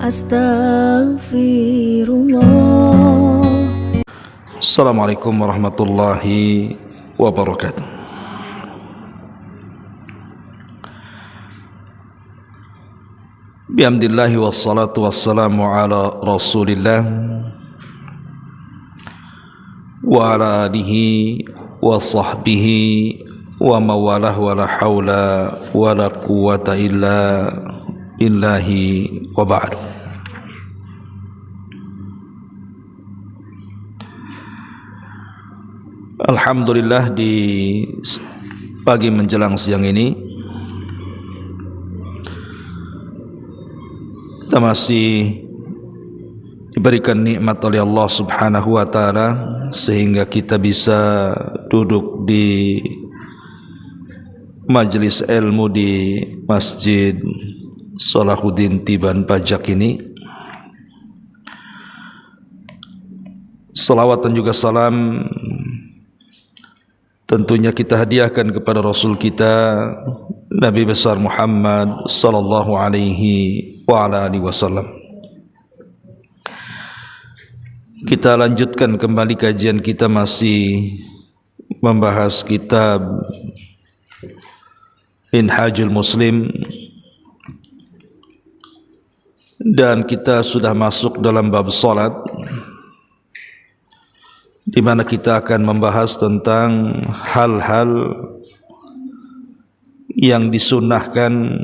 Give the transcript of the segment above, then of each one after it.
Astaghfirullah. Assalamualaikum warahmatullahi wabarakatuh. Bihamdillahi wassalatu wassalamu ala rasulillah wa ala alihi wa sahbihi wa mawalah wa la hawla wa la quwwata illa billahi wa ba'du. Alhamdulillah, di pagi menjelang siang ini kita masih diberikan nikmat oleh Allah Subhanahu wa taala sehingga kita bisa duduk di majelis ilmu di Masjid Salahuddin Tiban Pajak ini. Salawat dan juga salam tentunya kita hadiahkan kepada Rasul kita Nabi besar Muhammad sallallahu alaihi wa ala alihi wasallam. Kita lanjutkan kembali kajian kita, masih membahas kitab Minhajul Muslim, dan kita sudah masuk dalam bab salat, di mana kita akan membahas tentang hal-hal yang disunnahkan,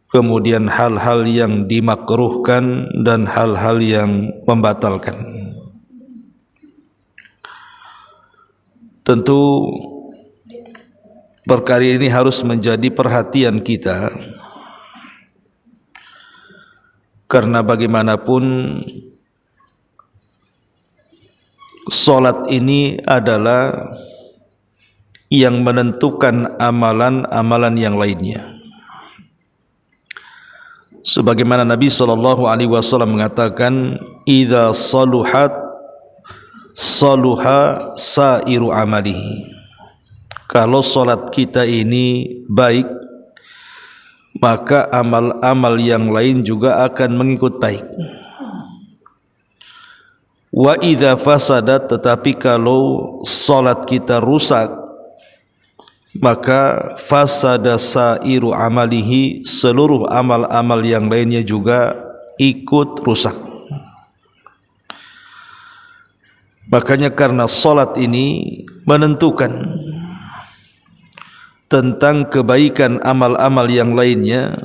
kemudian hal-hal yang dimakruhkan, dan hal-hal yang membatalkan. Tentu perkara ini harus menjadi perhatian kita, karena bagaimanapun salat ini adalah yang menentukan amalan-amalan yang lainnya. Sebagaimana Nabi sallallahu alaihi wasallam mengatakan, "Idza saluhat saluha sairu amalihi." Kalau salat kita ini baik, maka amal-amal yang lain juga akan mengikut baik. Wa idza fasadat, tetapi kalau salat kita rusak, maka fasada sairu amalihi, seluruh amal-amal yang lainnya juga ikut rusak. Makanya karena salat ini menentukan tentang kebaikan amal-amal yang lainnya,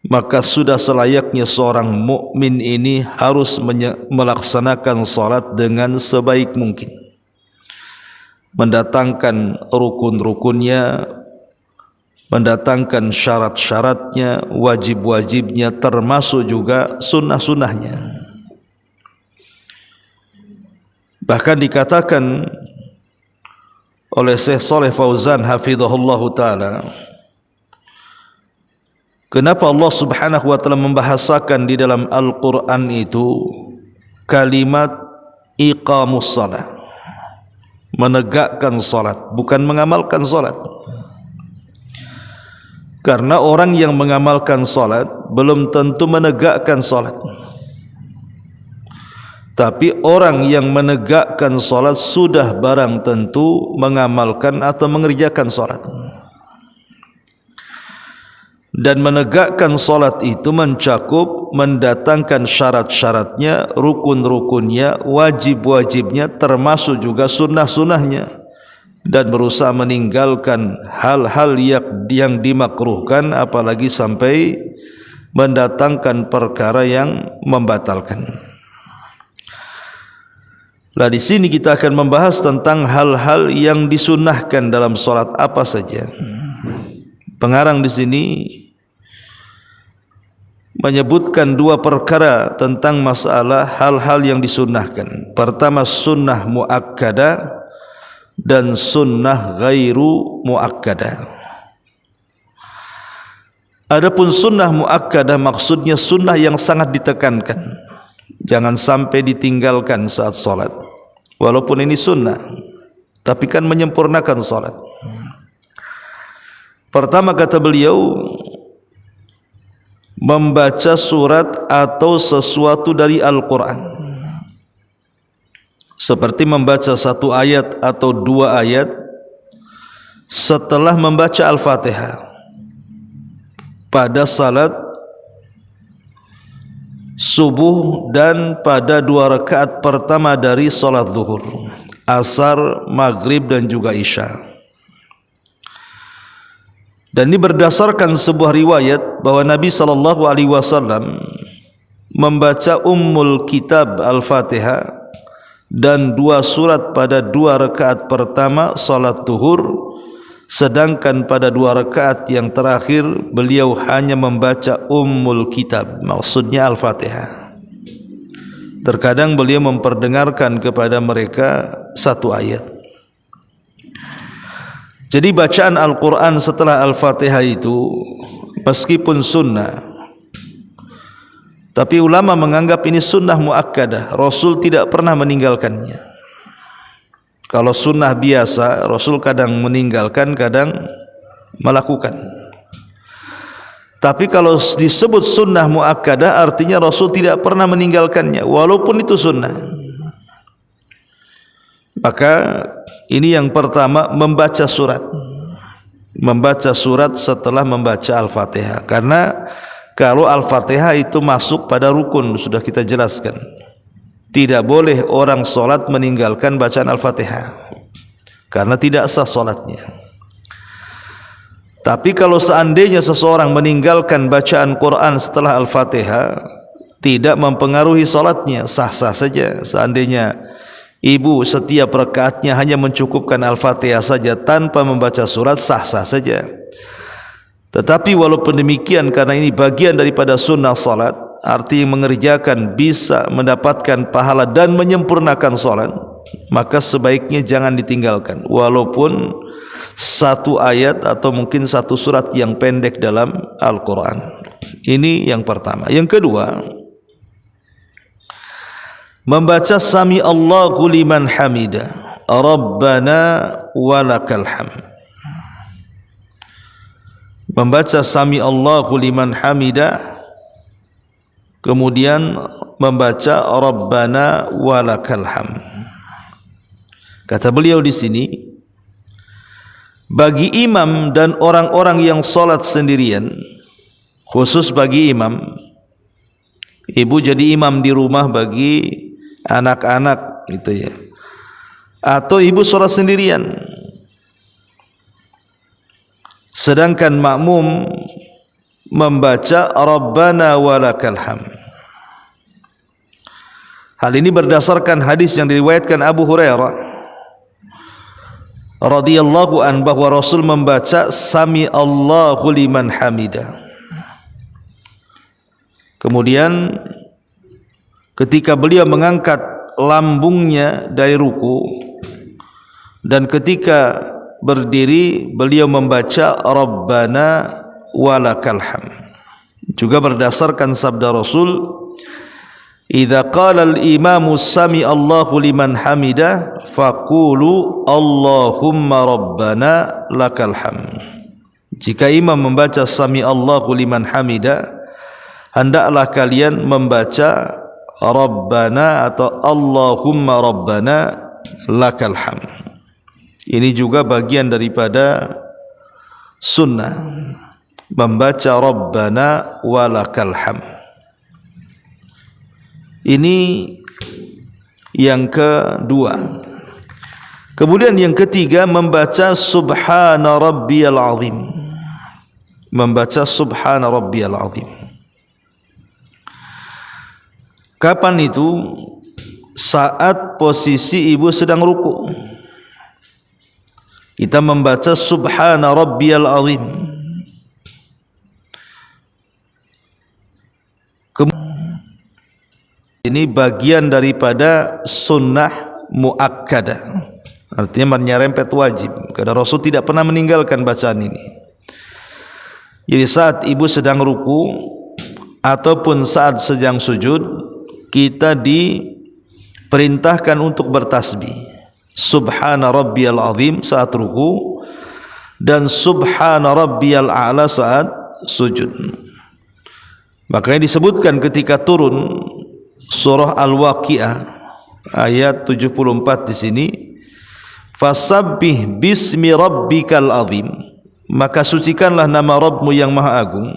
maka sudah selayaknya seorang mukmin ini harus melaksanakan salat dengan sebaik mungkin, mendatangkan rukun-rukunnya, mendatangkan syarat-syaratnya, wajib-wajibnya, termasuk juga sunnah-sunnahnya. Bahkan dikatakan oleh Syekh Shalih Fauzan hafizahullahu taala, kenapa Allah Subhanahu wa taala membahasakan di dalam Al-Qur'an itu kalimat iqamus shalah, menegakkan salat, bukan mengamalkan salat. Karena orang yang mengamalkan salat belum tentu menegakkan salat. Tapi orang yang menegakkan salat sudah barang tentu mengamalkan atau mengerjakan salat. Dan menegakkan salat itu mencakup mendatangkan syarat-syaratnya, rukun-rukunnya, wajib-wajibnya, termasuk juga sunnah-sunnahnya, dan berusaha meninggalkan hal-hal yang dimakruhkan, apalagi sampai mendatangkan perkara yang membatalkan. Nah, di sini kita akan membahas tentang hal-hal yang disunnahkan dalam salat apa saja. Pengarang di sini menyebutkan dua perkara tentang masalah hal-hal yang disunnahkan. Pertama, sunnah muakkadah dan sunnah ghairu muakkadah. Adapun sunnah muakkadah maksudnya sunnah yang sangat ditekankan, jangan sampai ditinggalkan saat salat. Walaupun ini sunnah, tapi kan menyempurnakan salat. Pertama kata beliau, membaca surat atau sesuatu dari Al-Quran, seperti membaca satu ayat atau dua ayat setelah membaca Al-Fatihah pada salat subuh dan pada 2 rakaat pertama dari salat zuhur, asar, maghrib dan juga isya. Dan ini berdasarkan sebuah riwayat bahwa Nabi SAW membaca Ummul Kitab Al-Fatihah dan 2 surat pada 2 rakaat pertama salat zuhur, sedangkan pada 2 rakaat yang terakhir beliau hanya membaca Ummul Kitab, maksudnya Al-Fatihah. Terkadang beliau memperdengarkan kepada mereka satu ayat. Jadi bacaan Al-Quran setelah Al-Fatihah itu meskipun sunnah, tapi ulama menganggap ini sunnah muakkadah. Rasul tidak pernah meninggalkannya. Kalau sunnah biasa, Rasul kadang meninggalkan, kadang melakukan. Tapi kalau disebut sunnah muakkadah, artinya Rasul tidak pernah meninggalkannya, walaupun itu sunnah. Maka ini yang pertama, membaca surat. Membaca surat setelah membaca Al-Fatihah. Karena kalau Al-Fatihah itu masuk pada rukun, sudah kita jelaskan. Tidak boleh orang solat meninggalkan bacaan Al-Fatihah, karena tidak sah solatnya. Tapi kalau seandainya seseorang meninggalkan bacaan Quran setelah Al-Fatihah, tidak mempengaruhi solatnya, sah-sah saja. Seandainya ibu setiap rakaatnya hanya mencukupkan Al-Fatihah saja tanpa membaca surat, sah-sah saja. Tetapi walaupun demikian, karena ini bagian daripada sunnah salat, arti mengerjakan bisa mendapatkan pahala dan menyempurnakan salat, maka sebaiknya jangan ditinggalkan, walaupun satu ayat atau mungkin satu surat yang pendek dalam Al-Quran. Ini yang pertama. Yang kedua, membaca Sami Allahu liman hamidah, Rabbana walakal hamd. Membaca Sami Allahu liman hamidah, kemudian membaca Rabbana walakal hamd. Kata beliau di sini, bagi imam dan orang-orang yang salat sendirian, khusus bagi imam, ibu jadi imam di rumah bagi anak-anak gitu ya, atau ibu salat sendirian, sedangkan makmum membaca Rabbana walakal hamd. Hal ini berdasarkan hadis yang diriwayatkan Abu Hurairah radhiyallahu an, bahwa Rasul membaca Sami Allahu liman hamidah. Kemudian ketika beliau mengangkat lambungnya dari ruku dan ketika berdiri beliau membaca Rabbana walakal hamd. Juga berdasarkan sabda Rasul, idza qala al-imamu sami Allahu liman hamidah faqulu Allahumma rabbana lakal hamd. Jika imam membaca Sami Allahu liman hamidah, hendaklah kalian membaca Rabbana atau Allahumma rabbana lakal hamd. Ini juga bagian daripada sunnah, membaca Rabbana walakal hamd. Ini yang kedua. Kemudian yang ketiga, membaca Subhana Rabbiyal Azim. Membaca Subhana Rabbiyal Azim. Kapan itu? Saat posisi ibu sedang ruku, kita membaca Subhana Rabbiyal Azim. Ini bagian daripada sunnah muakkadah, artinya menyerempet wajib, karena Rasul tidak pernah meninggalkan bacaan ini. Jadi saat ibu sedang ruku ataupun saat sedang sujud, kita diperintahkan untuk bertasbih Subhana Rabbiyal Azim saat ruku dan Subhana Rabbiyal A'la saat sujud. Makanya disebutkan ketika turun surah Al-Waqiah ayat 74 di sini, fasabbih bismi rabbikal azim, maka sucikanlah nama Rabbmu yang maha agung.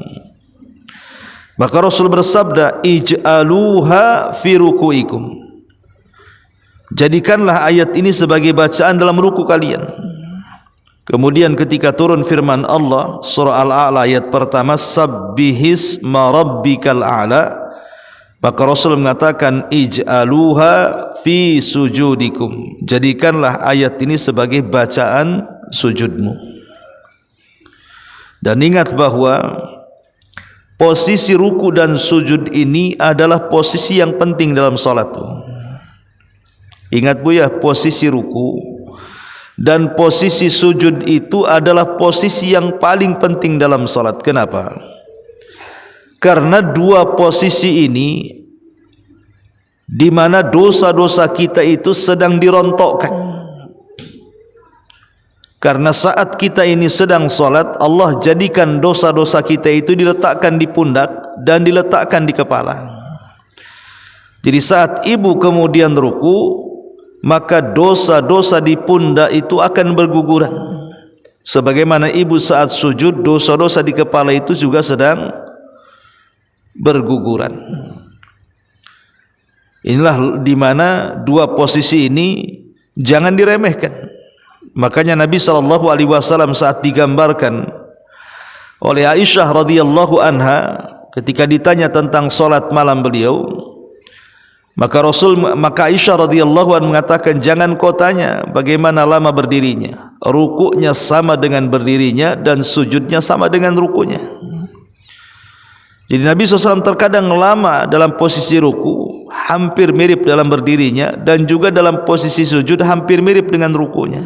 Maka Rasul bersabda, ij'aluha fi ruku'ikum, jadikanlah ayat ini sebagai bacaan dalam ruku kalian. Kemudian ketika turun firman Allah surah Al-A'la ayat pertama, sabbihisma rabbikal a'la, maka Rasul mengatakan ij'aluha fi sujudikum, jadikanlah ayat ini sebagai bacaan sujudmu. Dan ingat bahwa posisi ruku dan sujud ini adalah posisi yang penting dalam salat. Ingat Bu ya, posisi ruku dan posisi sujud itu adalah posisi yang paling penting dalam salat. Kenapa? Karena dua posisi ini di mana dosa-dosa kita itu sedang dirontokkan. Karena saat kita ini sedang salat, Allah jadikan dosa-dosa kita itu diletakkan di pundak dan diletakkan di kepala. Jadi saat ibu kemudian ruku, maka dosa-dosa di pundak itu akan berguguran. Sebagaimana ibu saat sujud, dosa-dosa di kepala itu juga sedang berguguran. Inilah di mana dua posisi ini jangan diremehkan. Makanya Nabi SAW saat digambarkan oleh Aisyah radhiyallahu anha ketika ditanya tentang salat malam beliau, maka Aisyah radhiyallahu anha mengatakan, jangan kau tanya bagaimana lama berdirinya, rukuknya sama dengan berdirinya dan sujudnya sama dengan rukunya. Jadi Nabi SAW terkadang lama dalam posisi ruku, hampir mirip dalam berdirinya, dan juga dalam posisi sujud hampir mirip dengan rukunya.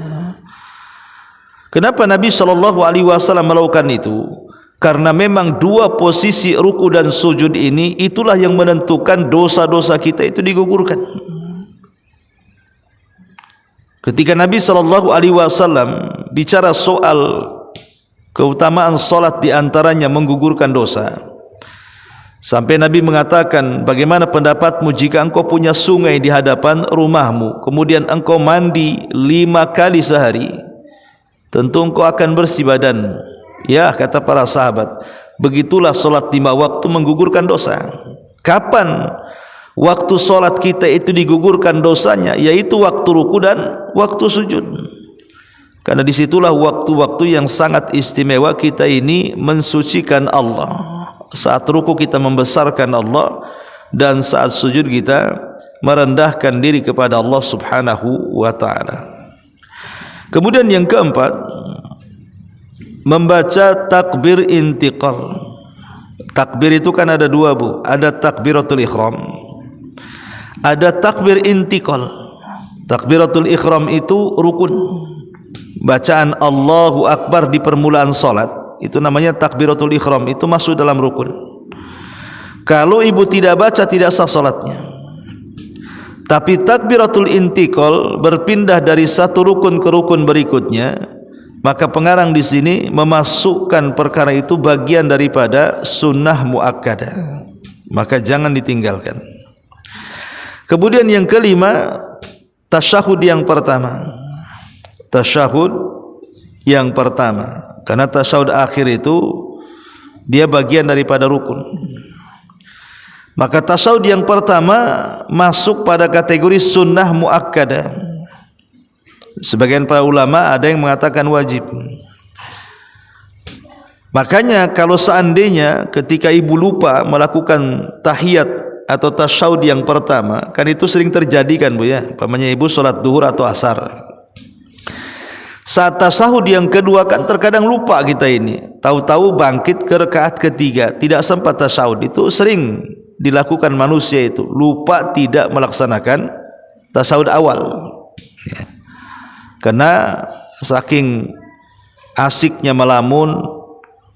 Kenapa Nabi SAW melakukan itu? Karena memang dua posisi ruku dan sujud ini itulah yang menentukan dosa-dosa kita itu digugurkan. Ketika Nabi SAW bicara soal keutamaan salat, di antaranya menggugurkan dosa, sampai Nabi mengatakan, bagaimana pendapatmu jika engkau punya sungai di hadapan rumahmu, kemudian engkau mandi 5 kali sehari, tentu engkau akan bersih badanmu. Ya, kata para sahabat, begitulah solat 5 waktu menggugurkan dosa. Kapan waktu solat kita itu digugurkan dosanya? Yaitu waktu ruku dan waktu sujud. Karena disitulah waktu-waktu yang sangat istimewa kita ini mensucikan Allah. Saat ruku kita membesarkan Allah, dan saat sujud kita merendahkan diri kepada Allah subhanahu wa ta'ala. Kemudian yang keempat, membaca takbir intiqal. Takbir itu kan ada dua Bu, ada takbiratul ikhram, ada takbir intiqal. Takbiratul ikhram itu rukun, bacaan Allahu Akbar di permulaan salat, itu namanya takbiratul ikhram, itu masuk dalam rukun. Kalau ibu tidak baca tidak sah salatnya. Tapi takbiratul intiqal berpindah dari satu rukun ke rukun berikutnya, maka pengarang di sini memasukkan perkara itu bagian daripada sunnah muakkadah, maka jangan ditinggalkan. Kemudian yang kelima, tasyahud yang pertama. Tasyahud yang pertama, karena tasyahud akhir itu dia bagian daripada rukun. Maka tasyahud yang pertama masuk pada kategori sunnah muakkadah. Sebagian para ulama ada yang mengatakan wajib. Makanya kalau seandainya ketika ibu lupa melakukan tahiyat atau tasyahud yang pertama, kan itu sering terjadi kan Bu ya, umpamanya ibu sholat duhur atau asar, saat tasyahud yang kedua kan terkadang lupa kita ini, tahu-tahu bangkit ke rakaat ketiga, tidak sempat tasyahud. Itu sering dilakukan manusia, itu lupa tidak melaksanakan tasyahud awal ya. Karena saking asiknya melamun,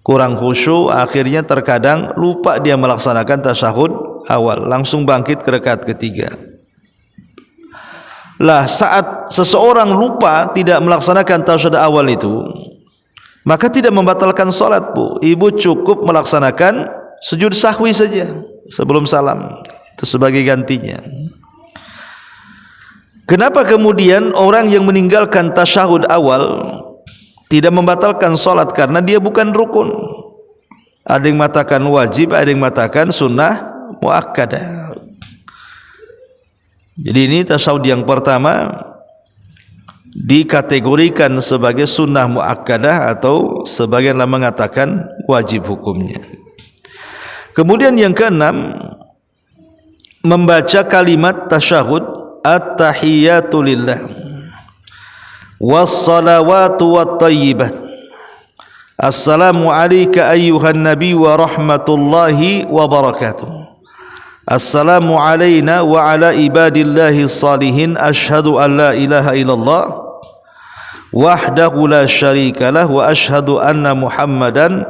kurang khusyuk, akhirnya terkadang lupa dia melaksanakan tasyahud awal, langsung bangkit ke rakaat ketiga. Lah saat seseorang lupa tidak melaksanakan tasyahud awal itu, maka tidak membatalkan salat Bu. Ibu cukup melaksanakan sujud sahwi saja sebelum salam, itu sebagai gantinya. Kenapa kemudian orang yang meninggalkan tasyahud awal tidak membatalkan salat? Karena dia bukan rukun. Ada yang mengatakan wajib, ada yang mengatakan sunnah muakkadah. Jadi ini tasyahud yang pertama dikategorikan sebagai sunnah muakkadah atau sebagian ulama mengatakan wajib hukumnya. Kemudian yang keenam, membaca kalimat tasyahud at-tahiyatu lillah was-salawatu wat-thayyibat. Assalamu alayka ayyuhan nabi wa rahmatullahi wa barakatuh. Assalamu alayna wa ala ibadillahi salihin. Ashhadu an la ilaha illallah wahdahu la syarika lah wa ashhadu anna muhammadan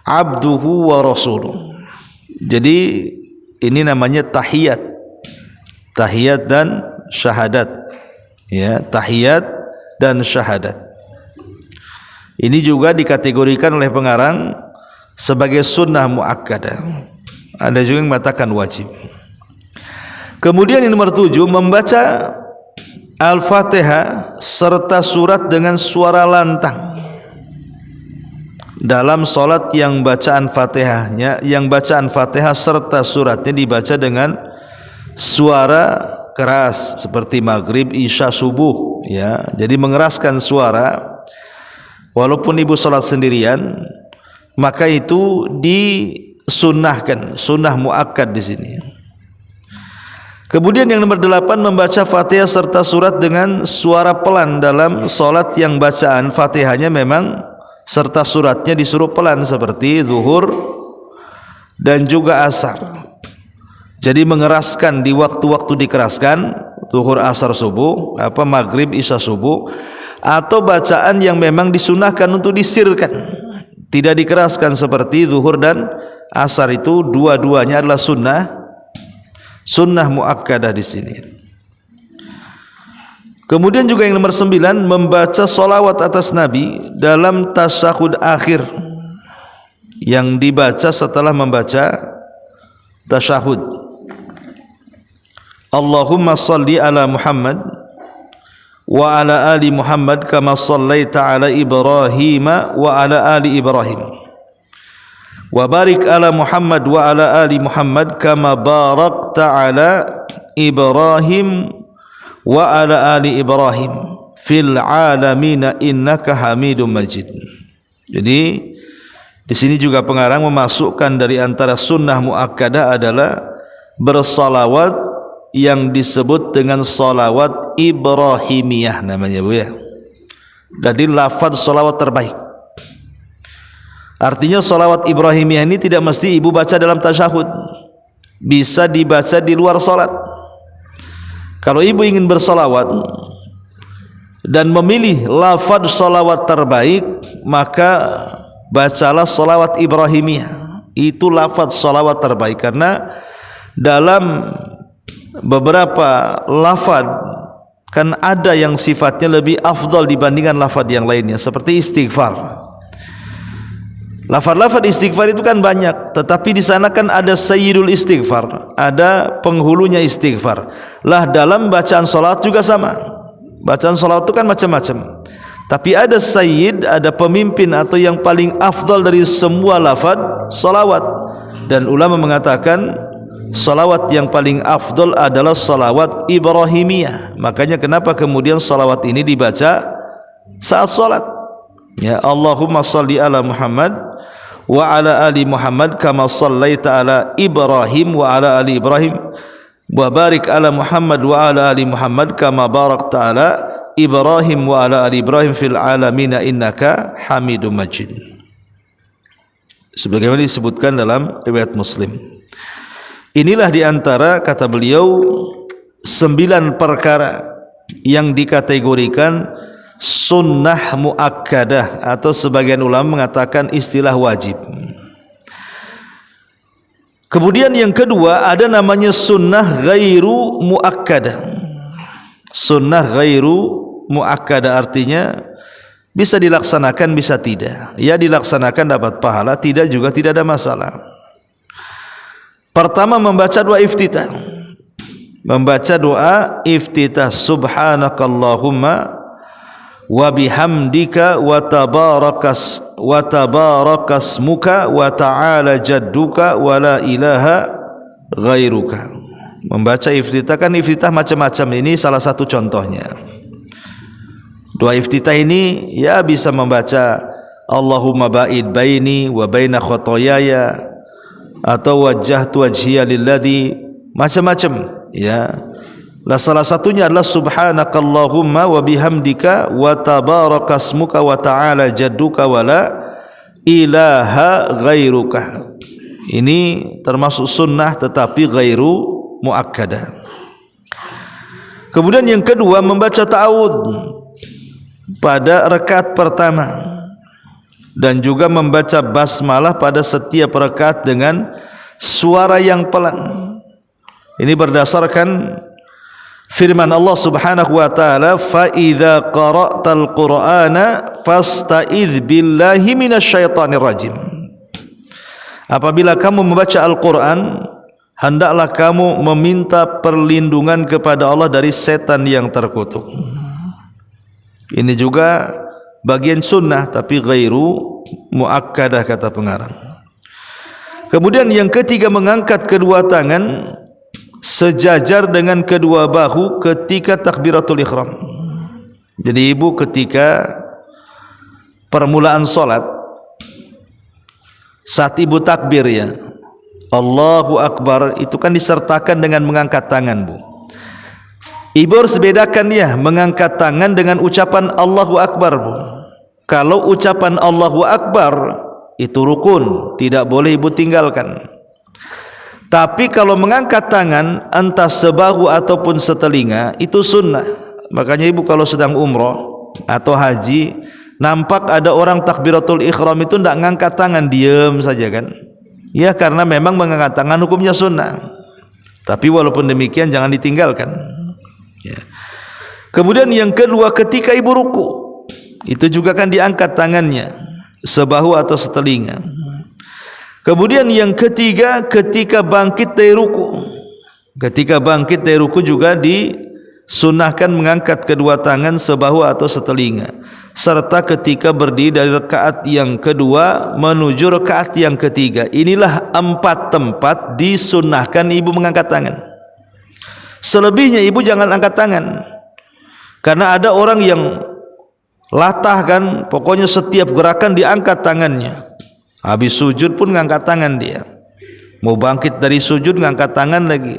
abduhu wa rasuluh. Jadi ini namanya tahiyat, tahiyat dan syahadat, ya, tahiyat dan syahadat. Ini juga dikategorikan oleh pengarang sebagai sunnah muakkadah. Ada juga yang mengatakan wajib. Kemudian yang nomor 7, membaca Al-Fatihah serta surat dengan suara lantang dalam solat yang bacaan Fatihahnya, yang bacaan Fatihah serta suratnya dibaca dengan suara keras seperti maghrib, isya, subuh, ya. Jadi mengeraskan suara walaupun ibu salat sendirian, maka itu disunnahkan, sunnah muakkad di sini. Kemudian yang nomor 8, membaca Fatihah serta surat dengan suara pelan dalam salat yang bacaan Fatihahnya memang serta suratnya disuruh pelan seperti zuhur dan juga asar. Jadi mengeraskan di waktu-waktu dikeraskan, zuhur, asar, subuh, maghrib, isya, subuh, atau bacaan yang memang disunahkan untuk disirkan, tidak dikeraskan seperti zuhur dan asar, itu dua-duanya adalah sunnah muakkadah di sini. Kemudian juga yang nomor 9, membaca salawat atas Nabi dalam tasyahud akhir yang dibaca setelah membaca tasyahud. Allahumma salli ala Muhammad wa ala ali Muhammad kama sallaita ala Ibrahim wa ala ali Ibrahim wa barik ala Muhammad wa ala ali Muhammad kama barakta ala Ibrahim wa ala ali Ibrahim fil alamin innaka Hamidum Majid. Jadi di sini juga pengarang memasukkan dari antara sunnah muakkadah adalah bersalawat yang disebut dengan salawat Ibrahimiyah namanya, Bu, ya. Jadi lafaz salawat terbaik. Artinya salawat Ibrahimiyah ini tidak mesti ibu baca dalam tasyahud, bisa dibaca di luar salat. Kalau ibu ingin bersalawat dan memilih lafaz salawat terbaik, maka bacalah salawat Ibrahimiyah. Itu lafaz salawat terbaik, karena dalam beberapa lafaz kan ada yang sifatnya lebih afdal dibandingkan lafaz yang lainnya, seperti istighfar. Lafaz-lafaz istighfar itu kan banyak, tetapi di sana kan ada sayyidul istighfar, ada penghulunya istighfar. Lah dalam bacaan salat juga sama. Bacaan salat itu kan macam-macam, tapi ada sayyid, ada pemimpin atau yang paling afdal dari semua lafaz salawat. Dan ulama mengatakan salawat yang paling afdal adalah salawat Ibrahimiyah. Makanya kenapa kemudian salawat ini dibaca saat salat, ya. Allahumma salli ala Muhammad wa ala ali Muhammad kama sallaita ala Ibrahim wa ala ali Ibrahim wa barik ala Muhammad wa ala ali Muhammad kama barakta ala Ibrahim wa ala ali Ibrahim fil alamin innaka Hamidum Majid. Sebagaimana disebutkan dalam riwayat Muslim. Inilah diantara, kata beliau, 9 perkara yang dikategorikan sunnah muakkadah, atau sebagian ulama mengatakan istilah wajib. Kemudian yang kedua ada namanya sunnah ghairu muakkadah. Sunnah ghairu muakkadah artinya bisa dilaksanakan, bisa tidak. Ya dilaksanakan dapat pahala, tidak juga tidak ada masalah. Pertama membaca doa iftitah. Membaca doa iftitah, subhanakallahumma wa bihamdika wa tabarakasmuka wa ta'ala jadduka wa la ilaha ghairuka. Membaca iftitah, kan iftitah macam-macam, ini salah satu contohnya. Doa iftitah ini ya bisa membaca Allahumma ba'id baini wa baina khotoyaya, atau wajjahtu wajhiya lilladzi, macam-macam ya. Lah salah satunya adalah subhanakallahumma wa bihamdika wa tabarakasmuka wa ta'ala jadduka wa la ilaha ghairuka. Ini termasuk sunnah tetapi ghairu muakkadah. Kemudian yang kedua membaca ta'awudz pada rakaat pertama, dan juga membaca basmalah pada setiap rakaat dengan suara yang pelan. Ini berdasarkan firman Allah Subhanahu wa taala, fa idza qara'tal qur'ana fasta'idz billahi minasyaitonir rajim. Apabila kamu membaca Al-Qur'an, hendaklah kamu meminta perlindungan kepada Allah dari setan yang terkutuk. Ini juga bagian sunnah tapi ghairu muakkadah kata pengarang. Kemudian yang ketiga mengangkat kedua tangan sejajar dengan kedua bahu ketika takbiratul ihram. Jadi ibu ketika permulaan solat, saat ibu takbir ya Allahu Akbar, itu kan disertakan dengan mengangkat tangan, Bu. Ibu harus bedakan ya mengangkat tangan dengan ucapan Allahu Akbar, Bu. Kalau ucapan Allahu Akbar itu rukun, tidak boleh ibu tinggalkan. Tapi kalau mengangkat tangan entah sebahu ataupun setelinga itu sunnah. Makanya ibu kalau sedang umroh atau haji, nampak ada orang takbiratul ihram itu tidak mengangkat tangan, diam saja kan. Ya karena memang mengangkat tangan hukumnya sunnah. Tapi walaupun demikian jangan ditinggalkan ya. Kemudian yang kedua ketika ibu ruku, itu juga kan diangkat tangannya sebahu atau setelinga. Kemudian yang ketiga ketika bangkit dari ruku. Ketika bangkit dari ruku juga disunahkan mengangkat kedua tangan sebahu atau setelinga. Serta ketika berdiri dari rakaat yang kedua menuju rakaat yang ketiga. Inilah 4 tempat disunahkan ibu mengangkat tangan. Selebihnya ibu jangan angkat tangan. Karena ada orang yang latah kan, pokoknya setiap gerakan diangkat tangannya. Habis sujud pun ngangkat tangan dia. Mau bangkit dari sujud ngangkat tangan lagi.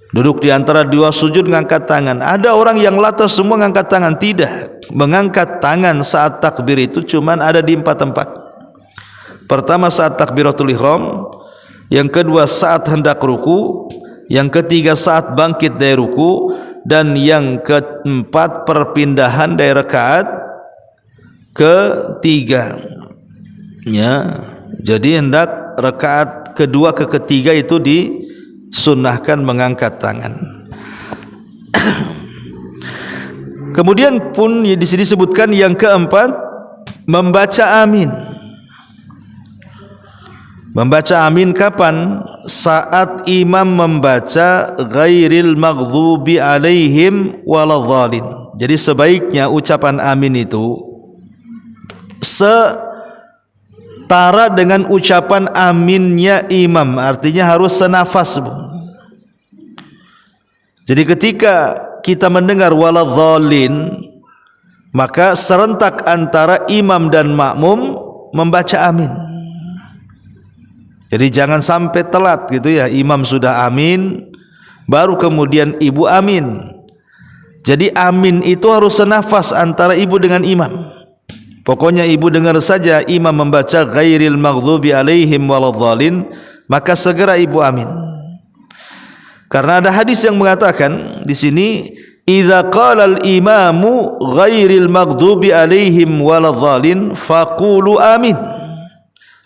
Duduk di antara dua sujud ngangkat tangan. Ada orang yang latah semua ngangkat tangan. Tidak. Mengangkat tangan saat takbir itu cuman ada di 4 tempat. Pertama saat takbiratul ihram, yang kedua saat hendak ruku, yang ketiga saat bangkit dari ruku, dan yang keempat perpindahan dari rakaat ketiga ya. Jadi hendak rakaat kedua ke ketiga itu disunahkan mengangkat tangan. Kemudian pun di sini disebutkan yang keempat membaca amin. Membaca amin kapan? Saat imam membaca ghairil maghdubi alaihim waladhdallin. Jadi sebaiknya ucapan amin itu setara dengan ucapan aminnya imam, artinya harus senafas, Bu. Jadi ketika kita mendengar waladhdallin, maka serentak antara imam dan makmum membaca amin. Jadi jangan sampai telat gitu ya, imam sudah amin baru kemudian ibu amin. Jadi amin itu harus senafas antara ibu dengan imam. Pokoknya ibu dengar saja imam membaca ghairil maghdubi alaihim waladhdallin, maka segera ibu amin. Karena ada hadis yang mengatakan di sini, idza qala al-imamu ghairil maghdubi alaihim waladhdallin faqulu amin.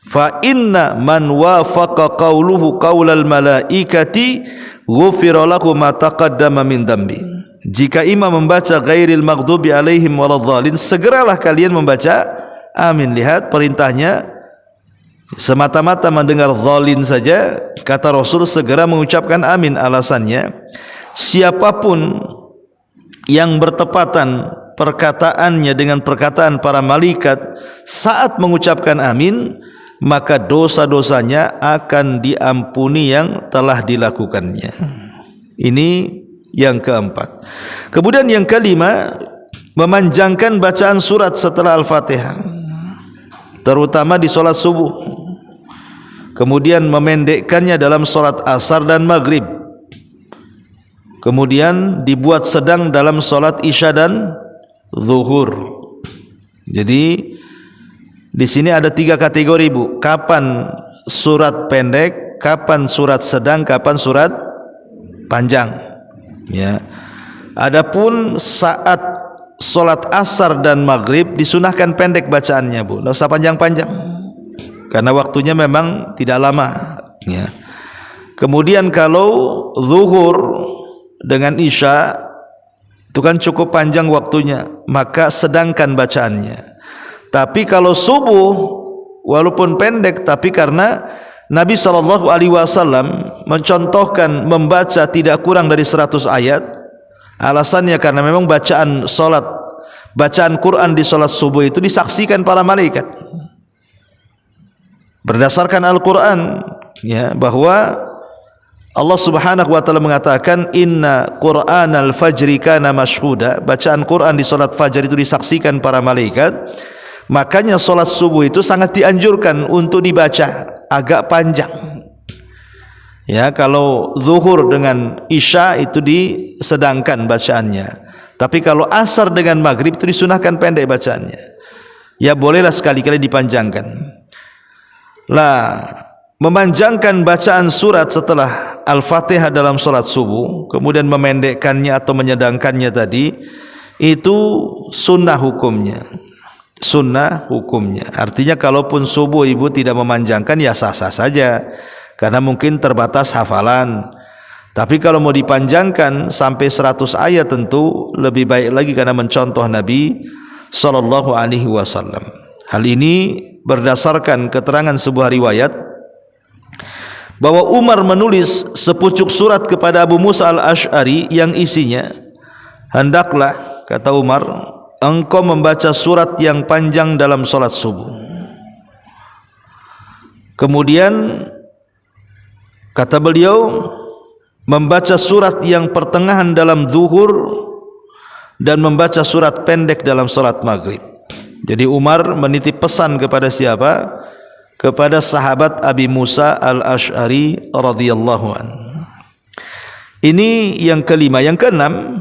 Fa inna man wafaqa qawluhu qawlal malaikati ghufira lahu ma taqaddama min dhanbi. Jika imam membaca ghairil maghdubi alaihim waladhdallin, segeralah kalian membaca amin. Lihat perintahnya Semata-mata mendengar dhalin saja, kata Rasul segera mengucapkan amin. Alasannya, siapapun yang bertepatan perkataannya dengan perkataan para malaikat saat mengucapkan amin, maka dosa-dosanya akan diampuni yang telah dilakukannya. Ini yang keempat. Kemudian yang kelima, memanjangkan bacaan surat setelah Al-Fatihah, terutama di solat subuh. Kemudian memendekkannya dalam solat asar dan maghrib. Kemudian dibuat sedang dalam solat isya dan zuhur. Jadi di sini ada 3 kategori, Bu. Kapan surat pendek, kapan surat sedang, kapan surat panjang. Ya. Adapun saat solat asar dan maghrib disunahkan pendek bacaannya, Bu. Tidak usah panjang-panjang, karena waktunya memang tidak lama. Ya. Kemudian kalau zuhur dengan isya itu kan cukup panjang waktunya, maka sedangkan bacaannya. Tapi kalau subuh walaupun pendek, tapi karena Nabi SAW mencontohkan membaca tidak kurang dari 100 ayat. Alasannya karena memang bacaan Quran di solat subuh itu disaksikan para malaikat berdasarkan Al-Quran, ya, bahwa Allah Subhanahu wa taala mengatakan inna Qur'anal fajri kana mashhuda. Bacaan Quran di solat fajar itu disaksikan para malaikat. Makanya solat subuh itu sangat dianjurkan untuk dibaca agak panjang. Ya, kalau zuhur dengan isya itu disedangkan bacaannya. Tapi kalau asar dengan maghrib itu disunahkan pendek bacaannya. Ya bolehlah sekali-kali dipanjangkan. Lah, memanjangkan bacaan surat setelah Al-Fatihah dalam solat subuh, kemudian memendekkannya atau menyedangkannya tadi, itu sunnah hukumnya. Sunnah hukumnya. Artinya kalaupun subuh ibu tidak memanjangkan, ya sah-sah saja, karena mungkin terbatas hafalan. Tapi kalau mau dipanjangkan sampai 100 ayat tentu lebih baik lagi, karena mencontoh Nabi SAW. Hal ini berdasarkan keterangan sebuah riwayat bahwa Umar menulis sepucuk surat kepada Abu Musa al-Ash'ari yang isinya, hendaklah, kata Umar, engkau membaca surat yang panjang dalam solat subuh. Kemudian kata beliau, membaca surat yang pertengahan dalam zuhur dan membaca surat pendek dalam solat maghrib. Jadi Umar menitip pesan kepada siapa? Kepada sahabat Abi Musa al-Ash'ari radhiyallahu anhu. Ini yang kelima. Yang keenam,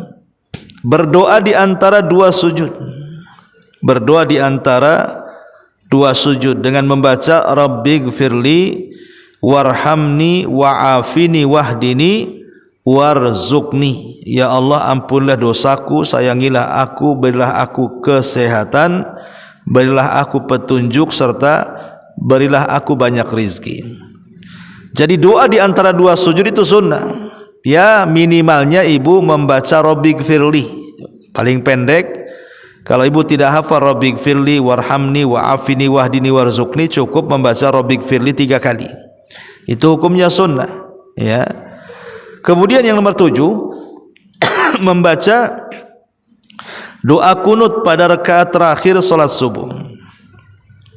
berdoa di antara 2 sujud. Berdoa di antara 2 sujud dengan membaca Rabbighfirli warhamni wa'afini wahdini warzuqni. Ya Allah, ampunilah dosaku, sayangilah aku, berilah aku kesehatan, berilah aku petunjuk, serta berilah aku banyak rizki. Jadi doa di antara 2 sujud itu sunnah. Ya minimalnya ibu membaca Rabbighfirli, paling pendek. Kalau ibu tidak hafal Rabbighfirli warhamni wa'afini wahdini warzuqni, cukup membaca Rabbighfirli 3 kali. Itu hukumnya sunnah, ya. Kemudian yang nomor 7, membaca doa kunut pada rakaat terakhir salat subuh.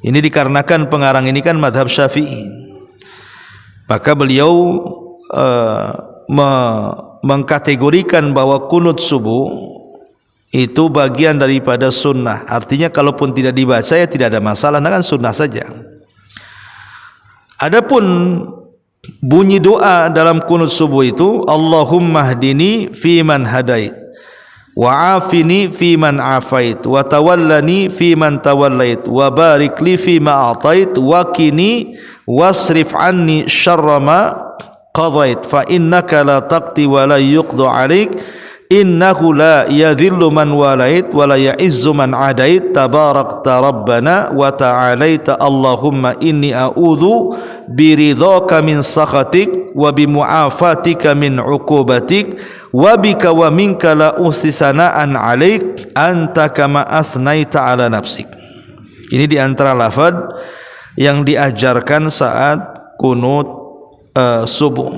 Ini dikarenakan pengarang ini kan madhab Syafi'i, maka beliau mengkategorikan bahwa kunut subuh itu bagian daripada sunnah. Artinya kalaupun tidak dibaca ya tidak ada masalah, kan sunnah saja. Adapun bunyi doa dalam kunut subuh itu, Allahumma hdini fiman hadait, wa afini fiman afait, wa tawallani fiman tawallait, wa barik li fima atait, wa qini wasrif anni syarra ma qadait, fa innaka la taqdi wa la yuqdu alaik, innahu la yadhillu man walait wa la ya'izzu man adait, tabarakta rabbana wa ta'alaita, Allahumma inni a'udhu biridhaka min sakhatik wa bimu'afatika min uqubatik wa bika wa minka la uhsi sana'an alaik anta kama asnaita ala nafsik. Ini di antara lafaz yang diajarkan saat kunut subuh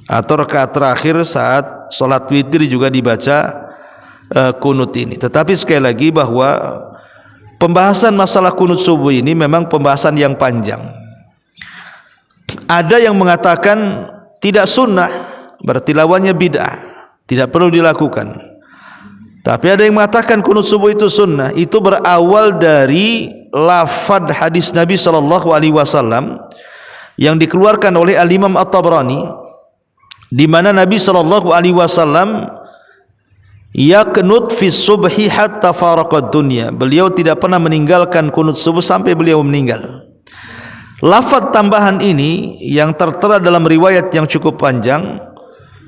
atau rakaat terakhir saat solat witir juga dibaca kunut ini. Tetapi sekali lagi bahwa pembahasan masalah kunut subuh ini memang pembahasan yang panjang. Ada yang mengatakan tidak sunnah, berarti lawannya bid'ah, tidak perlu dilakukan. Tapi ada yang mengatakan kunut subuh itu sunnah. Itu berawal dari lafaz hadis Nabi SAW yang dikeluarkan oleh Al-Imam At-Tabrani, di mana Nabi SAW yaqnut fi subhi hatta faraqad dunya. Beliau tidak pernah meninggalkan kunut subuh sampai beliau meninggal. Lafaz tambahan ini yang tertera dalam riwayat yang cukup panjang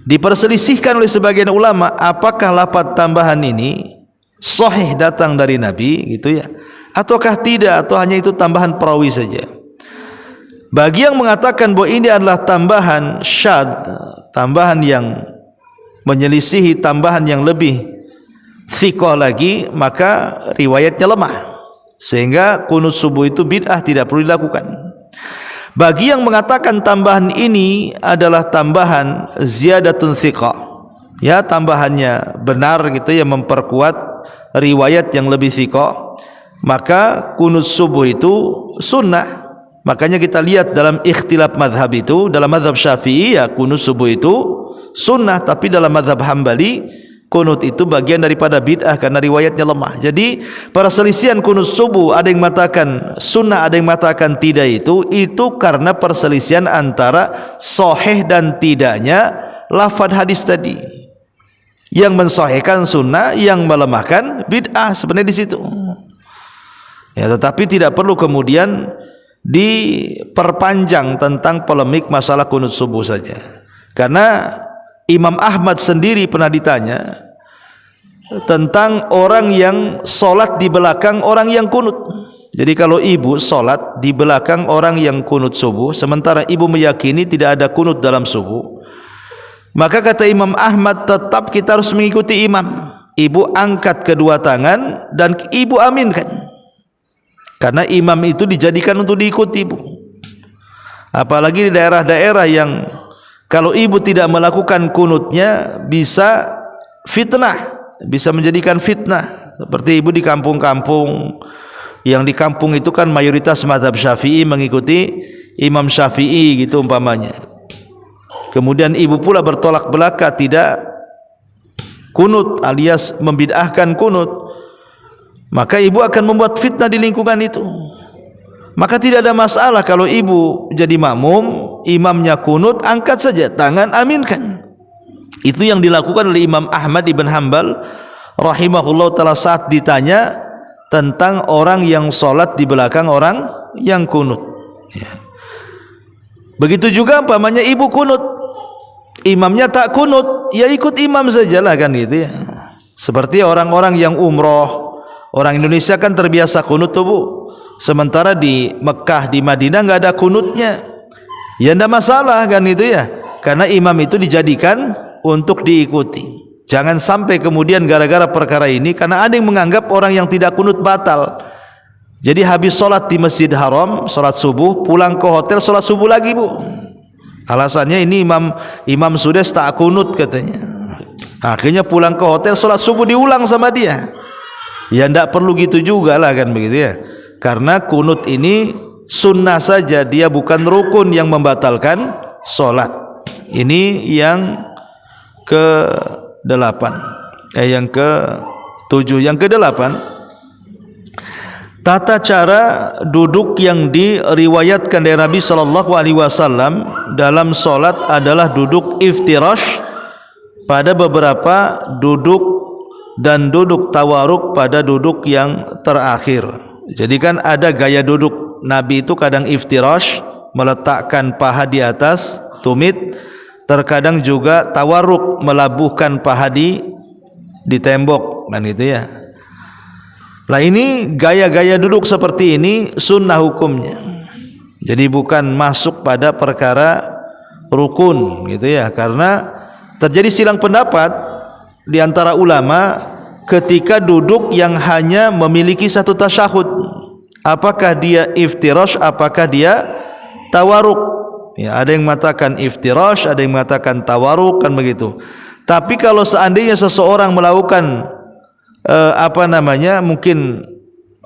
diperselisihkan oleh sebagian ulama, apakah lafaz tambahan ini sahih datang dari Nabi gitu ya, ataukah tidak, atau hanya itu tambahan perawi saja. Bagi yang mengatakan bahwa ini adalah tambahan syadz, tambahan yang menyelisihi tambahan yang lebih thiqah lagi, maka riwayatnya lemah, sehingga kunut subuh itu bid'ah, tidak perlu dilakukan. Bagi yang mengatakan tambahan ini adalah tambahan ziyadatun thiqah, ya tambahannya benar gitu ya, memperkuat riwayat yang lebih thiqah, maka kunut subuh itu sunnah. Makanya kita lihat dalam ikhtilaf madhab itu, dalam madhab Syafi'i ya kunut subuh itu sunnah, tapi dalam madhab Hambali kunut itu bagian daripada bid'ah karena riwayatnya lemah. Jadi perselisihan kunut subuh, ada yang mengatakan sunnah, ada yang mengatakan tidak, itu karena perselisihan antara sahih dan tidaknya lafaz hadis tadi. Yang mensahihkan sunnah, yang melemahkan bid'ah, sebenarnya di situ. Ya, tetapi tidak perlu kemudian diperpanjang tentang polemik masalah kunut subuh saja. Karena Imam Ahmad sendiri pernah ditanya tentang orang yang solat di belakang orang yang kunut. Jadi kalau ibu solat di belakang orang yang kunut subuh, sementara ibu meyakini tidak ada kunut dalam subuh, maka kata Imam Ahmad, tetap kita harus mengikuti imam. Ibu angkat kedua tangan dan ibu aminkan, karena imam itu dijadikan untuk diikuti ibu. Apalagi di daerah-daerah yang kalau ibu tidak melakukan kunutnya bisa fitnah, bisa menjadikan fitnah. Seperti ibu di kampung-kampung, yang di kampung itu kan mayoritas mazhab Syafi'i, mengikuti Imam Syafi'i gitu umpamanya. Kemudian ibu pula bertolak belakang, tidak kunut alias membid'ahkan kunut, maka ibu akan membuat fitnah di lingkungan itu. Maka tidak ada masalah kalau ibu jadi makmum, imamnya kunut, angkat saja tangan, aminkan. Itu yang dilakukan oleh Imam Ahmad ibn Hanbal rahimahullah ta'ala saat ditanya tentang orang yang solat di belakang orang yang kunut ya. Begitu juga umpamanya ibu kunut, imamnya tak kunut, ya ikut imam sajalah kan gitu ya. Seperti orang-orang yang umroh, orang Indonesia kan terbiasa kunut tuh Bu, sementara di Mekah, di Madinah nggak ada kunutnya, ya ndak masalah kan itu ya, karena imam itu dijadikan untuk diikuti. Jangan sampai kemudian gara-gara perkara ini, karena ada yang menganggap orang yang tidak kunut batal. Jadi habis sholat di Masjid Haram, sholat subuh, pulang ke hotel sholat subuh lagi Bu. Alasannya ini imam sudah tak kunut katanya. Akhirnya pulang ke hotel sholat subuh diulang sama dia. Ya ndak perlu gitu juga lah kan begitu ya. Karena kunut ini sunnah saja, dia bukan rukun yang membatalkan sholat. Ini yang ke-8, yang ke-7, yang ke-8, tata cara duduk yang diriwayatkan dari Nabi SAW dalam sholat adalah duduk iftirash pada beberapa duduk dan duduk tawaruk pada duduk yang terakhir. Jadi kan ada gaya duduk Nabi itu kadang iftirash, meletakkan paha di atas tumit, terkadang juga tawarruk, melabuhkan paha di tembok kan itu ya. Nah ini gaya-gaya duduk seperti ini sunnah hukumnya. Jadi bukan masuk pada perkara rukun gitu ya, karena terjadi silang pendapat di antara ulama ketika duduk yang hanya memiliki satu tasyahud. Apakah dia iftirash, apakah dia tawaruk? Ya, ada yang mengatakan iftirash, ada yang mengatakan tawaruk, kan begitu. Tapi kalau seandainya seseorang melakukan mungkin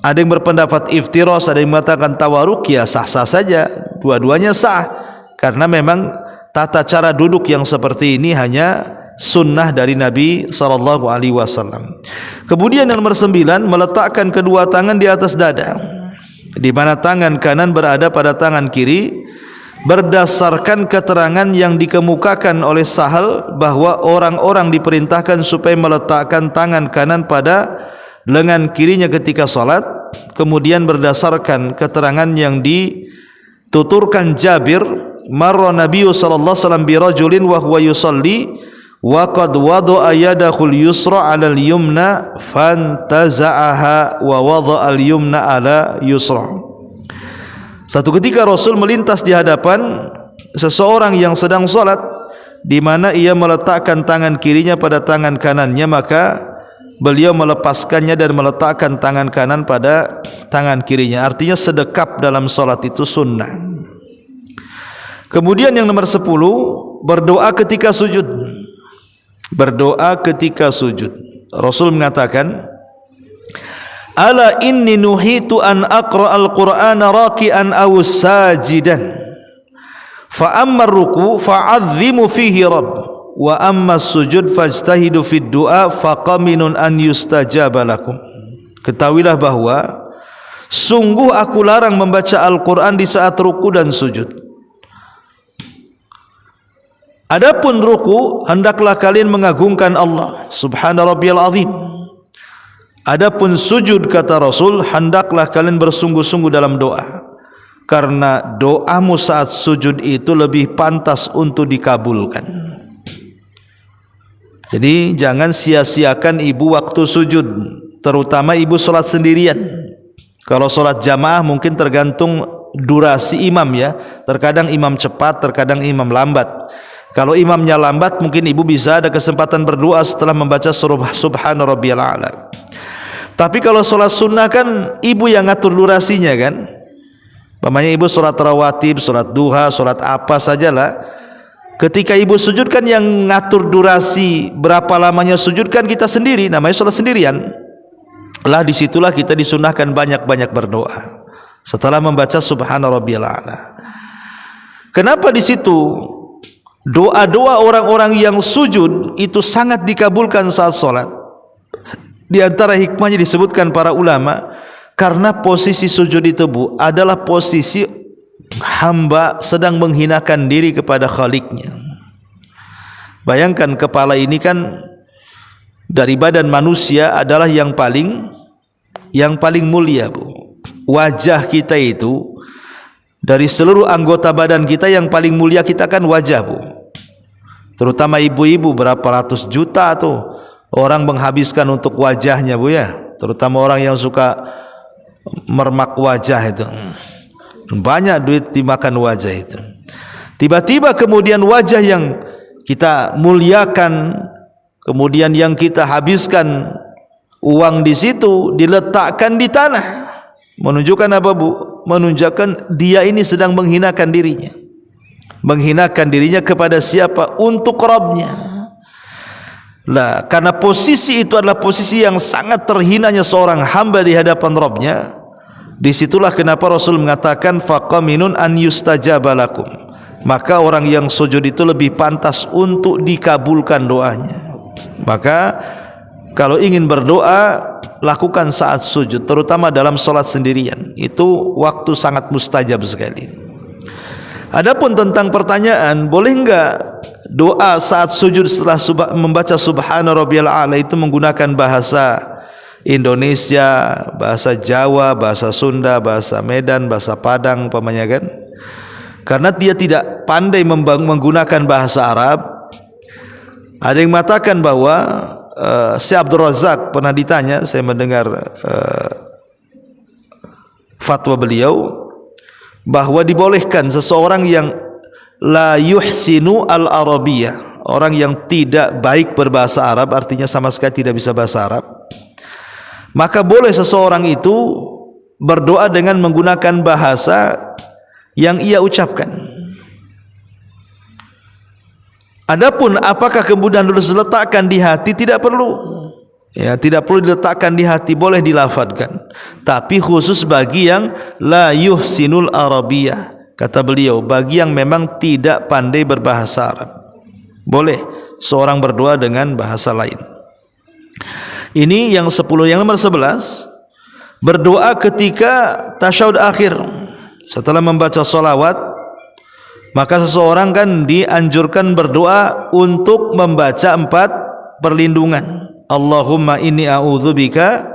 ada yang berpendapat iftirash, ada yang mengatakan tawaruk, ya sah-sah saja, dua-duanya sah, karena memang tata cara duduk yang seperti ini hanya sunnah dari Nabi SAW. Kemudian yang nomor 9, meletakkan kedua tangan di atas dada, di mana tangan kanan berada pada tangan kiri, berdasarkan keterangan yang dikemukakan oleh Sahal bahwa orang-orang diperintahkan supaya meletakkan tangan kanan pada lengan kirinya ketika salat. Kemudian berdasarkan keterangan yang dituturkan Jabir, marra Nabi sallallahu alaihi wasallam bi rajulin wa huwa yusalli wa qad wada'a yadahu al-yusra 'ala al-yumna fantaza'aha wa wada'a al-yumna 'ala yusra. Satu ketika Rasul melintas di hadapan seseorang yang sedang salat, di mana ia meletakkan tangan kirinya pada tangan kanannya, maka beliau melepaskannya dan meletakkan tangan kanan pada tangan kirinya. Artinya sedekap dalam salat itu sunnah. Kemudian yang nomor 10, berdoa ketika sujud. Berdoa ketika sujud. Rasul mengatakan, ala inni nuhitu an aqra al-Qur'ana raki'an aw sajidan, fa amma ar-ruku' fa'azzimu fihi rabb, wa amma sujud fajtahidu fid du'a faqaminun an yustajaba lakum. Ketahuilah bahwa sungguh aku larang membaca Al-Quran di saat ruku dan sujud. Adapun ruku, hendaklah kalian mengagungkan Allah subhana rabbiyal azim. Adapun sujud, kata Rasul, hendaklah kalian bersungguh-sungguh dalam doa, karena doamu saat sujud itu lebih pantas untuk dikabulkan. Jadi jangan sia-siakan ibu waktu sujud, terutama ibu solat sendirian. Kalau solat jamaah mungkin tergantung durasi imam ya, terkadang imam cepat, terkadang imam lambat. Kalau imamnya lambat, mungkin ibu bisa ada kesempatan berdoa setelah membaca surah subhana rabbiyal a'la. Tapi kalau solat sunnah kan ibu yang ngatur durasinya kan. Umpamanya ibu solat rawatib, solat duha, solat apa sajalah, ketika ibu sujud kan yang ngatur durasi berapa lamanya sujud kan kita sendiri, namanya solat sendirian. Lah disitulah kita disunnahkan banyak-banyak berdoa setelah membaca subhana rabbiyal a'la. Kenapa di situ doa-doa orang-orang yang sujud itu sangat dikabulkan saat solat? Di antara hikmahnya disebutkan para ulama, karena posisi sujud itu adalah posisi hamba sedang menghinakan diri kepada Khaliknya. Bayangkan, kepala ini kan dari badan manusia adalah yang paling mulia, Bu. Wajah kita itu dari seluruh anggota badan kita yang paling mulia kita kan wajah, Bu. Terutama ibu-ibu, berapa ratus juta tuh orang menghabiskan untuk wajahnya, Bu ya. Terutama orang yang suka mermak wajah itu, banyak duit dimakan wajah itu. Tiba-tiba kemudian wajah yang kita muliakan, kemudian yang kita habiskan uang di situ, diletakkan di tanah. Menunjukkan apa, Bu? Menunjukkan dia ini sedang menghinakan dirinya. Menghinakan dirinya kepada siapa? Untuk Rabbnya. Lah, karena posisi itu adalah posisi yang sangat terhinanya seorang hamba di hadapan Rabbnya. Disitulah kenapa Rasul mengatakan faqaminun an yustajaba lakum. Maka orang yang sujud itu lebih pantas untuk dikabulkan doanya. Maka kalau ingin berdoa, lakukan saat sujud, terutama dalam solat sendirian. Itu waktu sangat mustajab sekali. Adapun tentang pertanyaan, boleh enggak doa saat sujud setelah membaca subhana rabbiyal a'la itu menggunakan bahasa Indonesia, bahasa Jawa, bahasa Sunda, bahasa Medan, bahasa Padang umpamanya kan? Karena dia tidak pandai menggunakan bahasa Arab. Ada yang mengatakan bahwa Syekh Abdul Razak pernah ditanya, saya mendengar fatwa beliau, bahwa dibolehkan seseorang yang la yuhsinu al-arabiyah, orang yang tidak baik berbahasa Arab, artinya sama sekali tidak bisa bahasa Arab, maka boleh seseorang itu berdoa dengan menggunakan bahasa yang ia ucapkan. Adapun apakah kemudian harus diletakkan di hati, tidak perlu. Ya, tidak perlu diletakkan di hati, boleh dilafadzkan. Tapi khusus bagi yang la yuhsinul arabiyah, kata beliau, bagi yang memang tidak pandai berbahasa Arab, boleh seorang berdoa dengan bahasa lain. Ini yang 10. Yang nomor 11, berdoa ketika tasyahud akhir. Setelah membaca salawat, maka seseorang kan dianjurkan berdoa untuk membaca 4 perlindungan. Allahumma inni a'udzubika